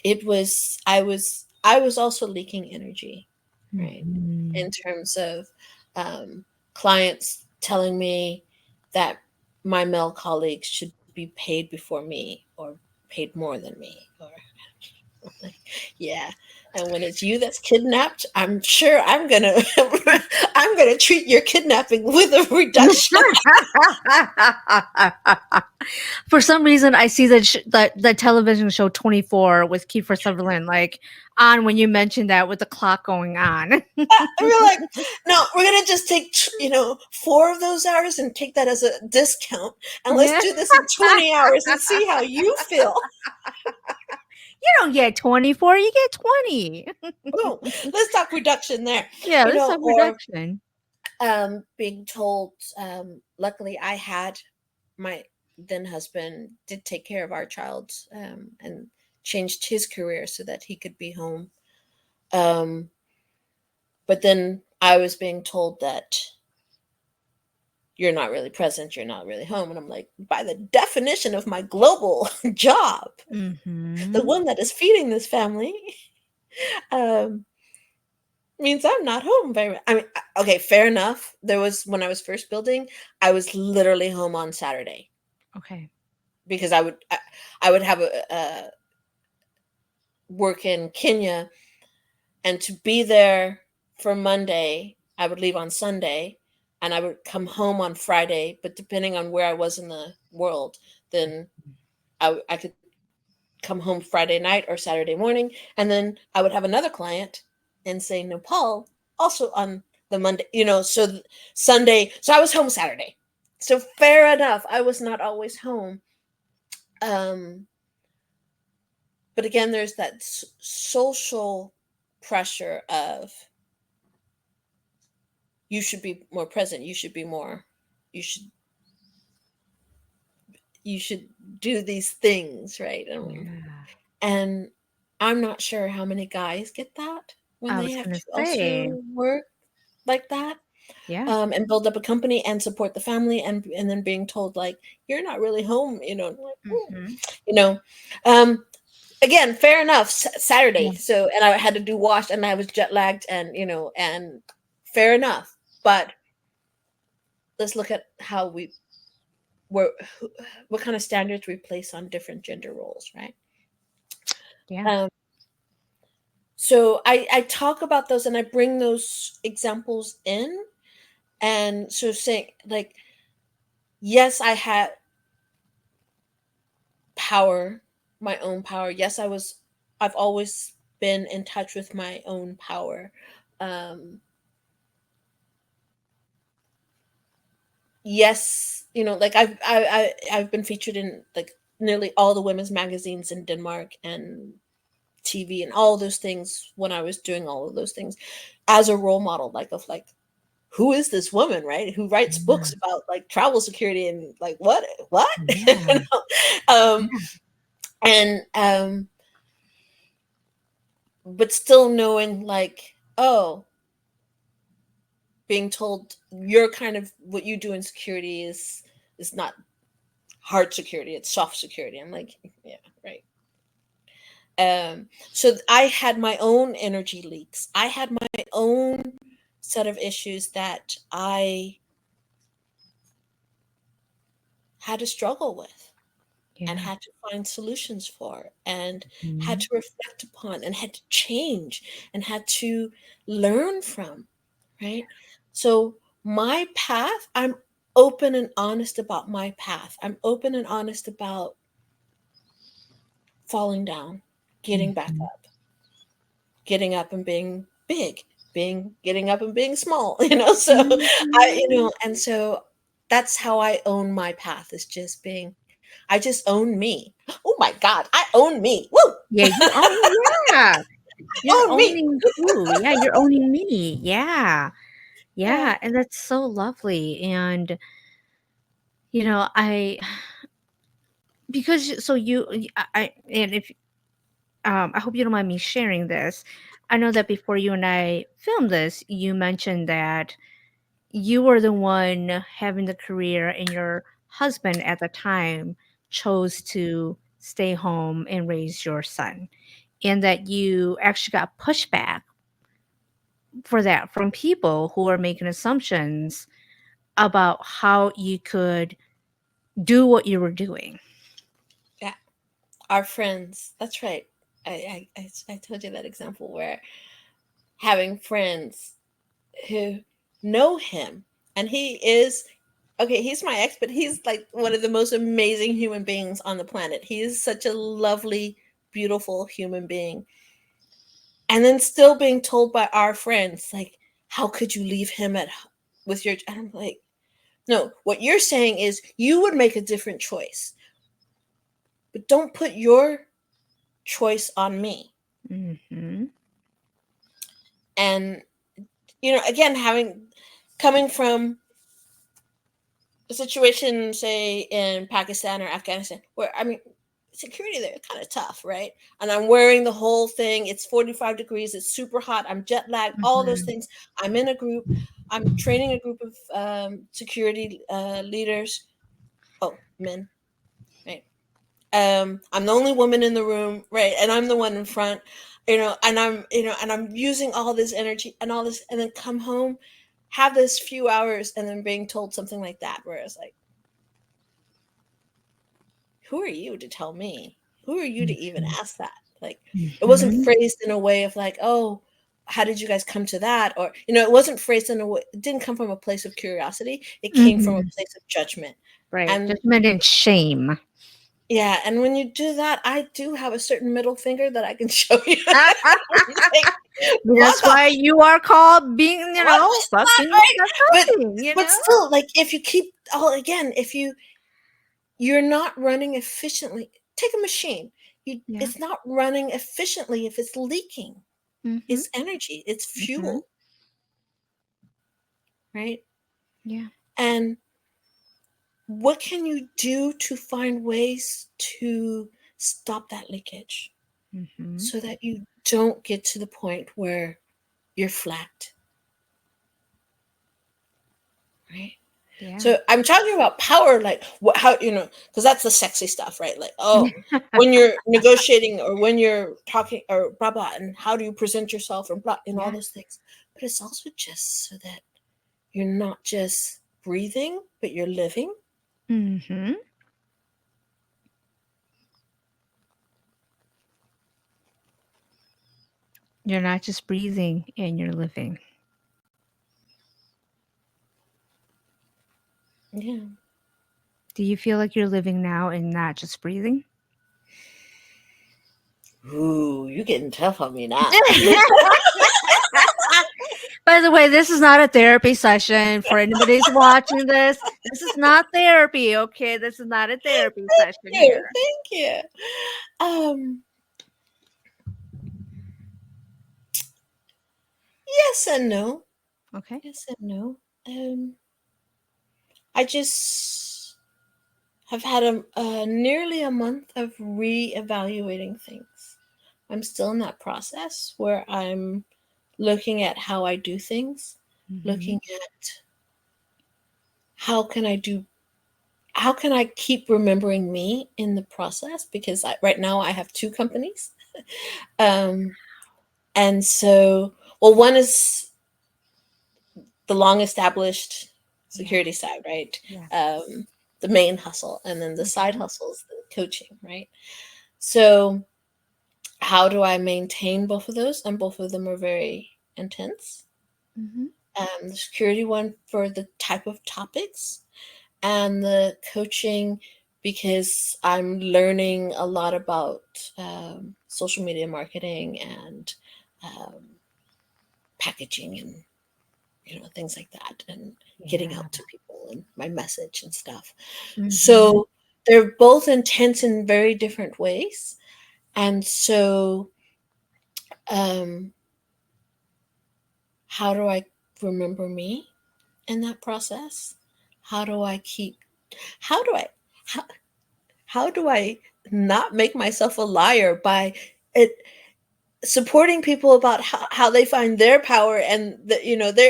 I was also leaking energy, right? Hmm. In terms of clients telling me that my male colleagues should be paid before me, or paid more than me, or like, yeah. And when it's you that's kidnapped, I'm sure I'm gonna I'm gonna treat your kidnapping with a reduction. For some reason, I see that the television show 24 with Kiefer Sutherland, like, on when you mentioned that, with the clock going on. We're like, no, we're gonna just take 4 of those hours and take that as a discount, and let's Yeah. do this in 20 hours and see how you feel. You don't get 24, you get 20. Boom. Let's talk reduction there, Yeah, let's have or reduction. being told. Luckily, I had my then husband did take care of our child, and changed his career so that he could be home. Um, but then I was being told that you're not really present, you're not really home. And I'm like, by the definition of my global job, the Mhm. one that is feeding this family, um, means I'm not home very. I mean, okay, fair enough. There was when I was first building, I was literally home on Saturday Okay. because I would have a work in Kenya, and to be there for Monday, I would leave on Sunday, and I would come home on Friday. But depending on where I was in the world, then I could come home Friday night or Saturday morning, and then I would have another client in, say, Nepal, also on the Monday, so Sunday. So I was home Saturday. So fair enough, I was not always home. Um, but again, there's that social pressure of you should be more present. You should you should do these things, right? Yeah. And I'm not sure how many guys get that when I they was have gonna to say, also work like that, yeah. and build up a company and support the family, and then being told like you're not really home, like, Mhm. you know. Um, Again, fair enough. Yeah. Saturday, so and I had to do wash, and I was jet lagged, and and fair enough. But let's look at how we were, what kind of standards we place on different gender roles, right? Yeah. Um, so I talk about those, and I bring those examples in, and so saying like, yes, I had power, my own power. Yes, I've always been in touch with my own power. Um, yes, like I've been featured in like nearly all the women's magazines in Denmark and TV and all those things when I was doing all of those things as a role model, like of like, who is this woman, right? Who writes Yeah. books about like travel security and like what? Yeah. Um, Yeah. and but still knowing like, oh, being told you're kind of what you do in security is not hard security, it's soft security. I'm like, yeah, right. So I had my own energy leaks. I had my own set of issues that I had to struggle with and Yeah. had to find solutions for and had Mhm. to reflect upon and had to change and had to learn from, right? So my path, I'm open and honest about my path. I'm open and honest about falling down, getting back Mhm. up, getting up and being big, being getting up and being small, so Mhm. and so that's how I own my path, is just being, I just own me. Oh my god, I own me. Woo! Yeah, you own, yeah. You're Own me. owning who? Yeah, you're owning me. Yeah. Yeah. Yeah, and that's so lovely. And I because so you I and if I hope you don't mind me sharing this. I know that before you and I filmed this, you mentioned that you were the one having the career and your husband at the time chose to stay home and raise your son, and that you actually got pushback for that from people who are making assumptions about how you could do what you were doing. Yeah. Our friends. That's right. I told you that example where having friends who know him, and he is, okay, he's my ex, but he's like one of the most amazing human beings on the planet. He is such a lovely, beautiful human being. And then still being told by our friends, like, how could you leave him with your, and I'm like, no, what you're saying is you would make a different choice, but don't put your choice on me. Mhm. And again, having coming from a situation, say in Pakistan or Afghanistan, where I mean, security there is kind of tough, right? And I'm wearing the whole thing. It's 45 degrees. It's super hot. I'm jet lagged. All those Mhm. things. I'm in a group. I'm training a group of security leaders. Oh, men, right? I'm the only woman in the room, right? And I'm the one in front, and I'm using all this energy and all this, and then come home, have this few hours, and then being told something like that, where it's like, who are you to tell me? Who are you to even Mhm. ask that? Like, it wasn't Mhm. phrased in a way of like, oh, how did you guys come to that? Or, it wasn't phrased in a way, it didn't come from a place of curiosity. It came from a Mhm. place of judgment. Right. And Judgment and shame. Yeah, and when you do that, I do have a certain middle finger that I can show you. Like, That's fuck off. why you are called being, What was that, fucking right? disgusting, But still, like, if you keep all again, if you're not running efficiently, take a machine. Yeah. It's not running efficiently if it's leaking. Mhm. It's energy, it's Mhm. fuel, right? Yeah. And what can you do to find ways to stop that leakage Mhm. so that you don't get to the point where you're flat, right? Yeah. So I'm talking about power, like what, how, because that's the sexy stuff, right? Like, oh, when you're negotiating or when you're talking or blah blah, and how do you present yourself and blah, and all Yeah. those things. But it's also just so that you're not just breathing, but you're living. Mhm. You're not just breathing and you're living. Yeah. Do you feel like you're living now and not just breathing? Ooh, you getting tough on me now. By the way, this is not a therapy session for anybody who's watching this. This is not therapy, okay? This is not a therapy session you. here. Thank you. Um, yes and no. Okay. Yes and no. I just have had nearly a month of re-evaluating things. I'm still in that process where I'm looking at how I do things, Mhm. looking at how can I do how can I keep remembering me in the process because right now I have two companies. Um, and so, well, one is the long established Yeah. security side, right? Yeah. Um, the main hustle, and then the side Okay. hustle is the coaching, right? So, how do I maintain both of those? And both of them are very intense. Mhm. The security one for the type of topics, and the coaching because I'm learning a lot about social media marketing and um, packaging and things like that and getting Yeah. out to people and my message and stuff. Mhm. So they're both intense in very different ways. And so um, how do I remember me in that process? How do I keep how do I how, how do I not make myself a liar by it supporting people about how they find their power and their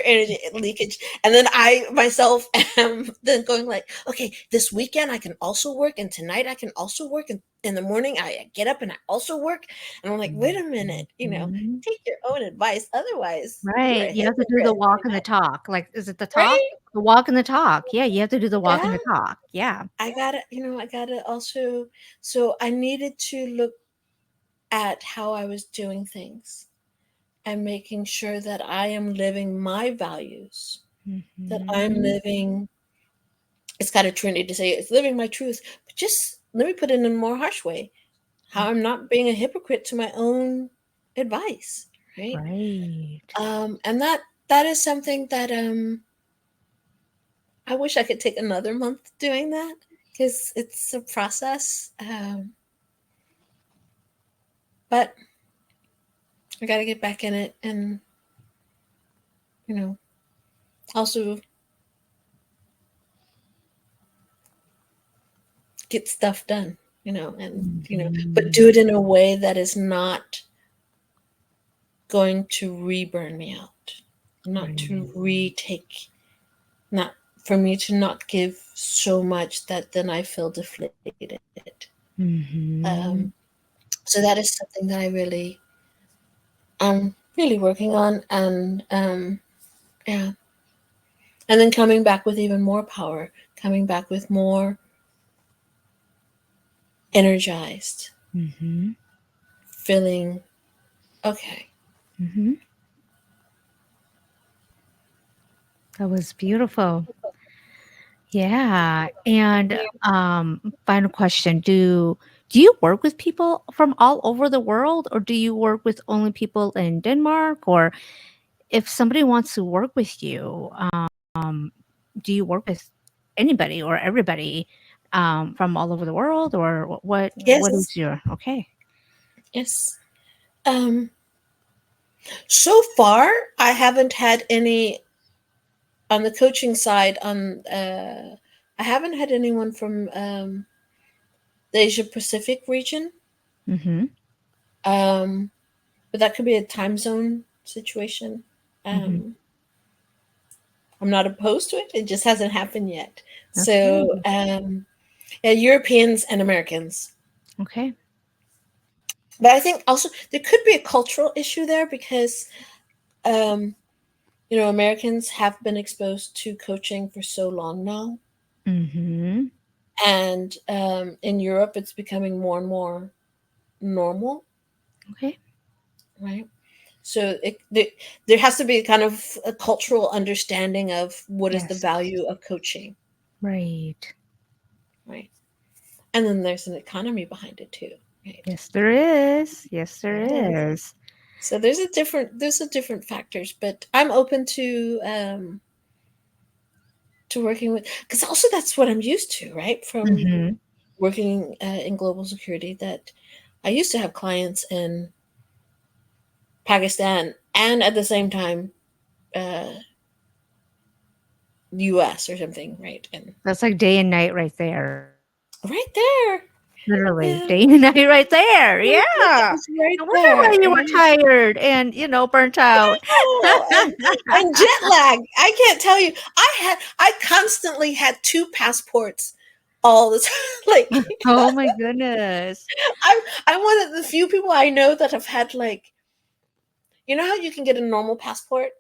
energy leakage, and then I myself am then going like, okay, this weekend I can also work, and tonight I can also work, and in the morning I get up and I also work, and I'm like, wait a minute, Mhm. take your own advice, otherwise you're Right. a You have to do the hypocrite, walk and the talk. Like, is it the talk? right? The walk and the talk. Yeah, you have to do the walk Yeah, and the talk. Yeah. I gotta also, so I needed to look at how I was doing things and making sure that I am living my values, that I'm Mhm. living, it's kind of trendy to say it's living my truth, but just let me put it in a more harsh way, how I'm not being a hypocrite to my own advice, right? Right. And that is something that I wish I could take another month doing that because it's a process. But I got to get back in it and, you know, also get stuff done, and but Mhm. do it in a way that is not going to re-burn me out, not to Right. retake, not for me to not give so much that then I feel deflated. Um, Mhm. so that is something that I'm really working on, and yeah, and then coming back with even more power, coming back with more energized, Mhm. feeling okay. Mhm. That was beautiful. Yeah. And Yeah. final question, do you work with people from all over the world, or do you work with only people in Denmark? Or if somebody wants to work with you, do you work with anybody or everybody from all over the world, or what Yes. is your okay? Yes. Um, so far, I haven't had any on the coaching side. I haven't had anyone from the Asia Pacific region. Mm-hmm. Um, but that could be a time zone situation. Mm-hmm. Um, I'm not opposed to it. It just hasn't happened yet. So, Okay. yeah, Europeans and Americans. Okay. But I think also there could be a cultural issue there because, um, Americans have been exposed to coaching for so long now. Mm-hmm. And in Europe, it's becoming more and more normal, Okay. right? So there has to be kind of a cultural understanding of what is the Yes. value of coaching, Right. right? And then there's an economy behind it too, right? Yes, there is. Yes, there There is. is. So there's a different factors, but I'm open to working with, because also that's what I'm used to, right? From Mm-hmm. working in global security, that I used to have clients in Pakistan and at the same time uh, US or something, right? And That's like day and night right there. right there, Literally, yeah, day and night right there. Yeah. it's right No wonder why there, you were right? tired and, burnt out. Oh, and jet lag. I can't tell you. I constantly had two passports all the time. Like Oh my goodness. I'm one of the few people I know that have had, like, how you can get a normal passport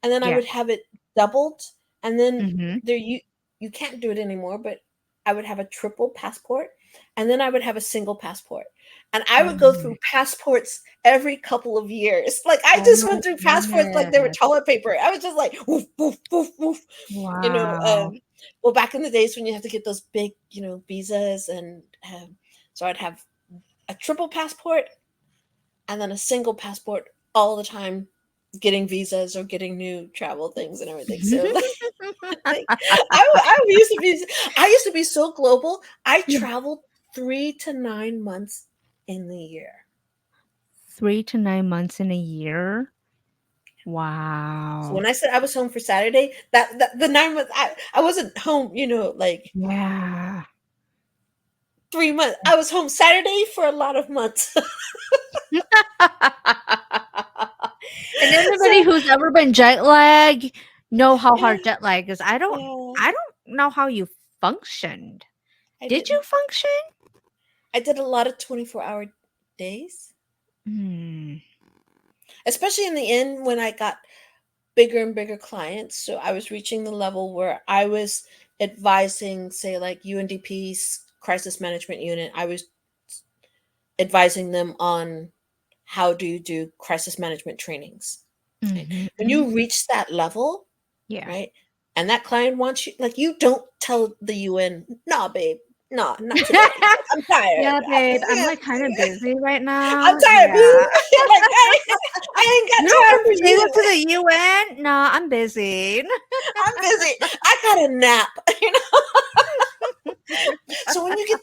and then I Yeah. would have it doubled, and then Mhm. there you can't do it anymore, but I would have a triple passport, and then I would have a single passport. And I would go through Mm. passports every couple of years. Like, I Oh just my went through passports like they were goodness. toilet paper. I was just like woof woof woof woof. You know, Wow. well, back in the days when you have to get those big, visas, and so I'd have a triple passport and then a single passport all the time, getting visas or getting new travel things and everything. So like, I used to be so global. I Yeah. traveled 3 to 9 months in the year. 3 to 9 months in a year? So Wow. when I said I was home for Saturday, that the 9 months, I wasn't home, like Yeah. 3 months. I was home Saturday for a lot of months. And anybody So who's ever been jet lag know how yeah, hard jet lag is. yeah, I don't know how you functioned. I Did you didn't. function? I did a lot of 24-hour days, Hmm. especially in the end when I got bigger and bigger clients. So I was reaching the level where I was advising, say, like UNDP's crisis management unit. I was advising them on how do you do crisis management trainings. Right? When Mhm. you reach that level, Yeah. right, and that client wants you, like, you don't tell the UN, nah, babe, nah, not today. Like, I'm tired. Yeah, babe, I'm, like, kinda I'm, busy right I'm now. tired, Yeah. boo. Like, I ain't You got don't time have for to say that you. to the UN? "No, I'm busy." I'm busy. I got a nap. You know. So when you get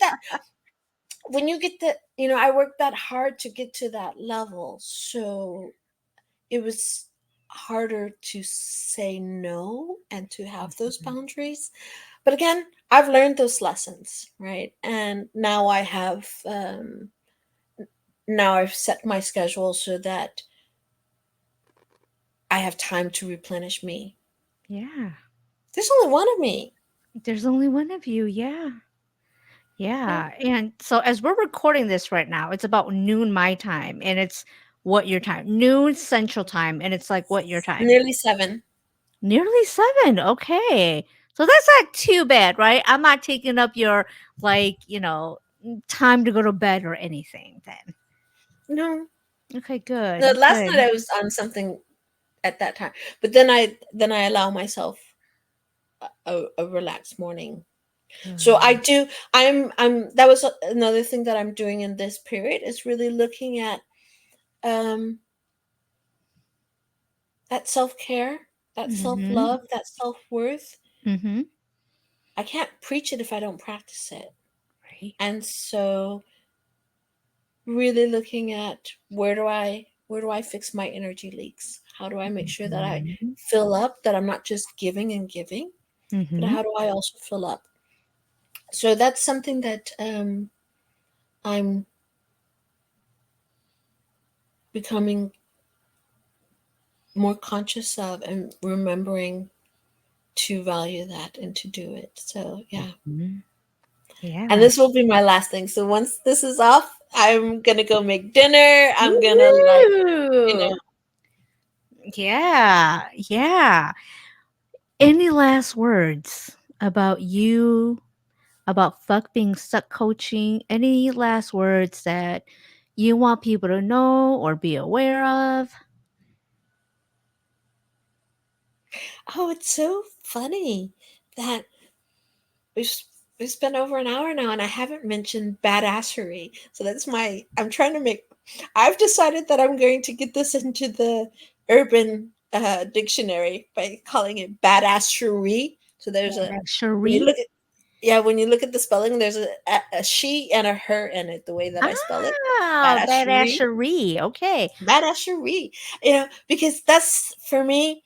that, I worked that hard to get to that level. So it was harder to say no and to have those Mhm. boundaries. But again, I've learned those lessons, right? And now I've set my schedule so that I have time to replenish me. Yeah. There's only one of me. There's only one of you, yeah. Yeah. Yeah, and so as we're recording this right now, it's about noon my time, and it's what your time? Noon Central Time, and it's, like, what your time? Nearly 7. Nearly 7, okay. So that's not too bad, right? I'm not taking up your, like, time to go to bed or anything then. No. Okay, No, good, last night good. I was on something at that time. But then I allow myself. a relaxed morning. So I Good. do. I'm. That was another thing that I'm doing in this period is really looking at um that self care, that self Mm-hmm. love, that self worth. Mm-hmm. I can't preach it if I don't practice it. Right. And so really looking at where do I fix my energy leaks? How do I make sure that I Mm-hmm. fill up, that I'm not just giving and giving, but Mm-hmm. how do I also fill up? So that's something that I'm becoming more conscious of and remembering to value that and to do it. So yeah. Mm-hmm. And Yeah. this will be my last thing. So once this is off, I'm gonna go make dinner. I'm gonna you know, Woo! Yeah. Yeah. Any last words about you, about fuck being stuck coaching? Any last words that you want people to know or be aware of? oh, it's so funny that we've we've spent over an hour now and I haven't mentioned badassery. So that's my I'm trying to make I've decided that I'm going to get this into the urban dictionary by calling it badassery. So there's a when you Cherie? look at yeah, when you look at the spelling, there's a she and a her in it, the way that I spell it. Oh, Badassery. badassery. Okay. Badassery. Because that's for me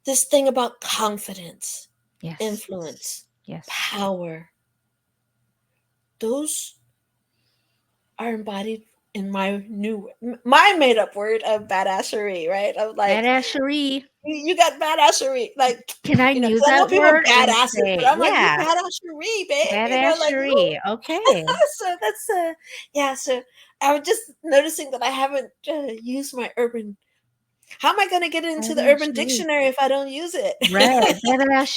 this thing about confidence, Yes. influence, Yes. power. Those are embodied in my made up word of badassery, right? Of like Badassery. you got badassery, like Can I use because I know that people are word and badasses, but say, I'm like you yeah, badassery, babe. Like ooh. badassery. Okay. So that's yeah. So I was just noticing that I haven't used my urban. How am I going to get into the urban Badassery. dictionary if I don't use it? Right.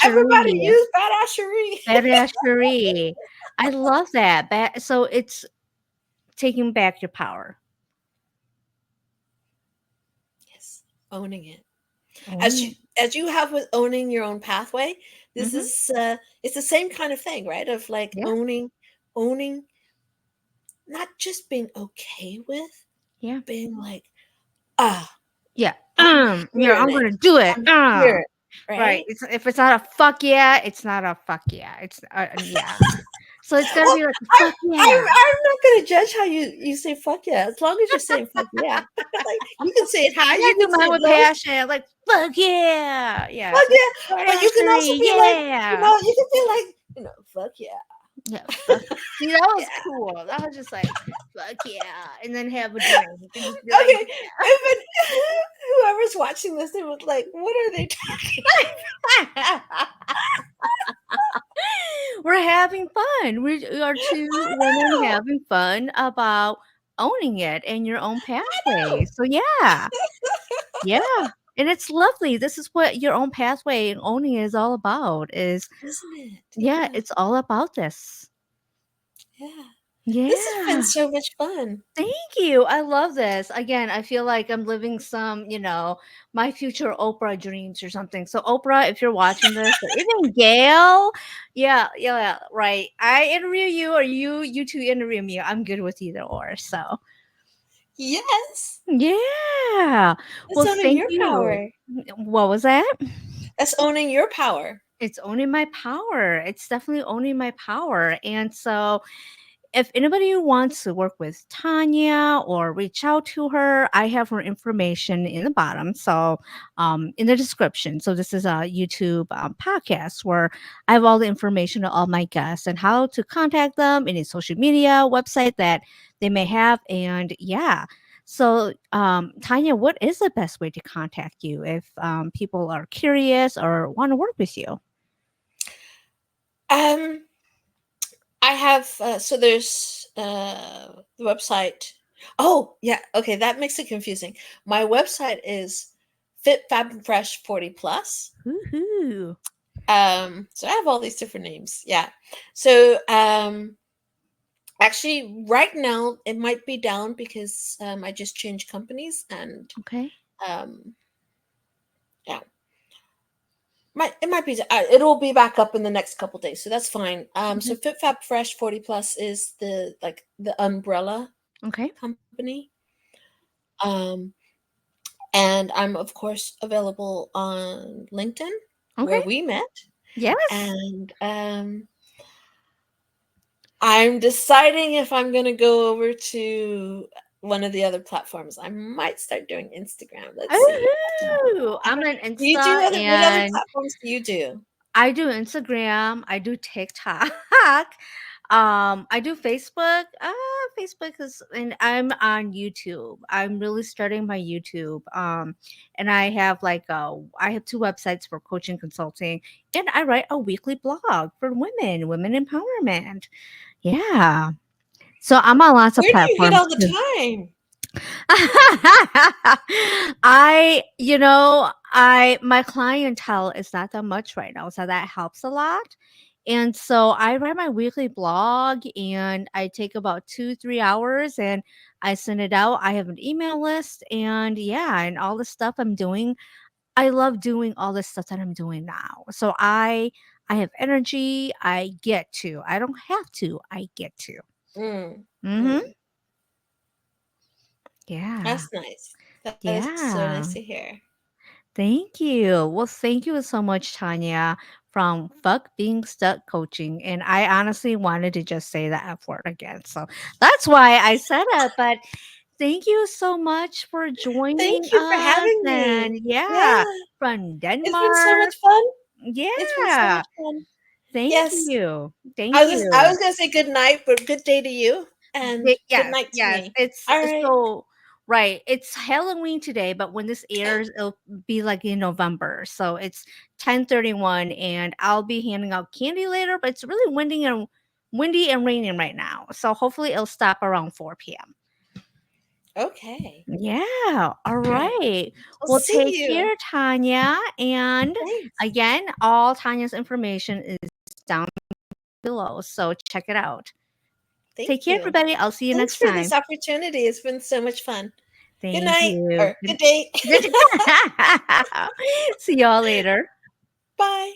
Everybody Badassery. use badassery. Badassery. I love that. So it's taking back your power. Yes, owning it. as Owning you it. as you have with owning your own pathway, this Mm-hmm. is it's the same kind of thing, right? Of like Yeah. owning, not just being okay with, Yeah. being like, ah, Yeah. I'm Yeah, here in I'm it. gonna do it. I'm here, Right. right? If it's not a fuck yeah, it's not a fuck yeah. It's yeah. So it's gotta Well, be like a I'm fuck yeah. I'm not gonna judge how you say fuck yeah, as long as you're saying fuck yeah. Like you can say it high, I you do can say mine it with low. passion, like fuck yeah. Yeah. Fuck So yeah, but you can also badassery, be like, yeah. you can be like, fuck yeah. Yeah, fuck. See, that was Yeah. cool. That was just like, fuck yeah, and then have a drink and just be like, Okay, but whoever's watching this, they was like, "What are they talking?" yeah. We're having fun. We are two women I having fun about owning it in your own pathway. know, So yeah, yeah, and it's lovely. This is what your own pathway and owning it is all about. Is isn't it? yeah, Yeah, it's all about this. yeah. This has been Yeah. so much fun, Thank you. I love this. Again, I feel like I'm living some, my future Oprah dreams or something. So Oprah, if you're watching this, or even Gail, yeah, yeah, yeah, right. I interview you or you two interview me. I'm good with either or. So yes. yeah. That's Well, owning thank your you. power. What was that? That's owning your power. It's owning my power. It's definitely owning my power. And so if anybody wants to work with Tanya or reach out to her, I have her information in the bottom. So, in the description. So, this is a YouTube podcast where I have all the information of all my guests and how to contact them, any social media website that they may have. And yeah. So, Tanya, what is the best way to contact you if people are curious or want to work with you? Um, I have so there's the website. Oh yeah, okay, that makes it confusing. My website is Fit Fab and Fresh 40 plus. Woohoo. So I have all these different names. Yeah. So actually right now it might be down because I just changed companies and Okay. um yeah. it might be it'll be back up in the next couple days, so that's fine. So Mhm. Fit Fab Fresh 40 Plus is the umbrella Okay. company. Um, and I'm of course available on LinkedIn, Okay. where we met, Yes. and I'm deciding if I'm gonna go over to one of the other platforms. I might start doing Instagram. Let's see. Ooh, I'm on Do you do Insta other what other and platforms do you do? I do Instagram, I do TikTok, I do Facebook. Facebook is, and I'm on YouTube. I'm really starting my YouTube. And I have two websites for coaching, consulting, and I write a weekly blog for women empowerment. Yeah. So I'm on lots of Where do you get platforms all the too. time? My clientele is not that much right now, so that helps a lot. And so I write my weekly blog and I take about 2, 3 hours and I send it out. I have an email list and yeah, and all the stuff I'm doing. I love doing all the stuff that I'm doing now. So I have energy. I get to. I don't have to. I get to. Mm, Mm-hmm. mm. Yeah. That's nice. That is so nice Yeah. to hear. Thank you. Well, thank you so much, Tanya, from Fuck Being Stuck Coaching. And I honestly wanted to just say the F word again. So that's why I said it. But thank you so much for Thank joining you for us. having me. And yeah, Yeah, from it's been so Denmark. much fun. It's been so Yeah. much fun. Thank Yes, you. Thank I you. was gonna say good night, but good day to you, and good Yes, night to yes. me. It's All right. so right. It's Halloween today, but when this airs, it'll be like in November. So it's 10:31, and I'll be handing out candy later. But it's really windy and raining right now. So hopefully it'll stop around 4 p.m. Okay. Yeah. All All right. right. I'll Well, see take you. care, Tanya. And Thanks. again, all Tanya's information is down below. So check it out. Take Thank care, you. everybody. I'll see you Thanks next for this time. opportunity. It's been so much fun. Good Thank night you. or good day. See y'all later. Bye.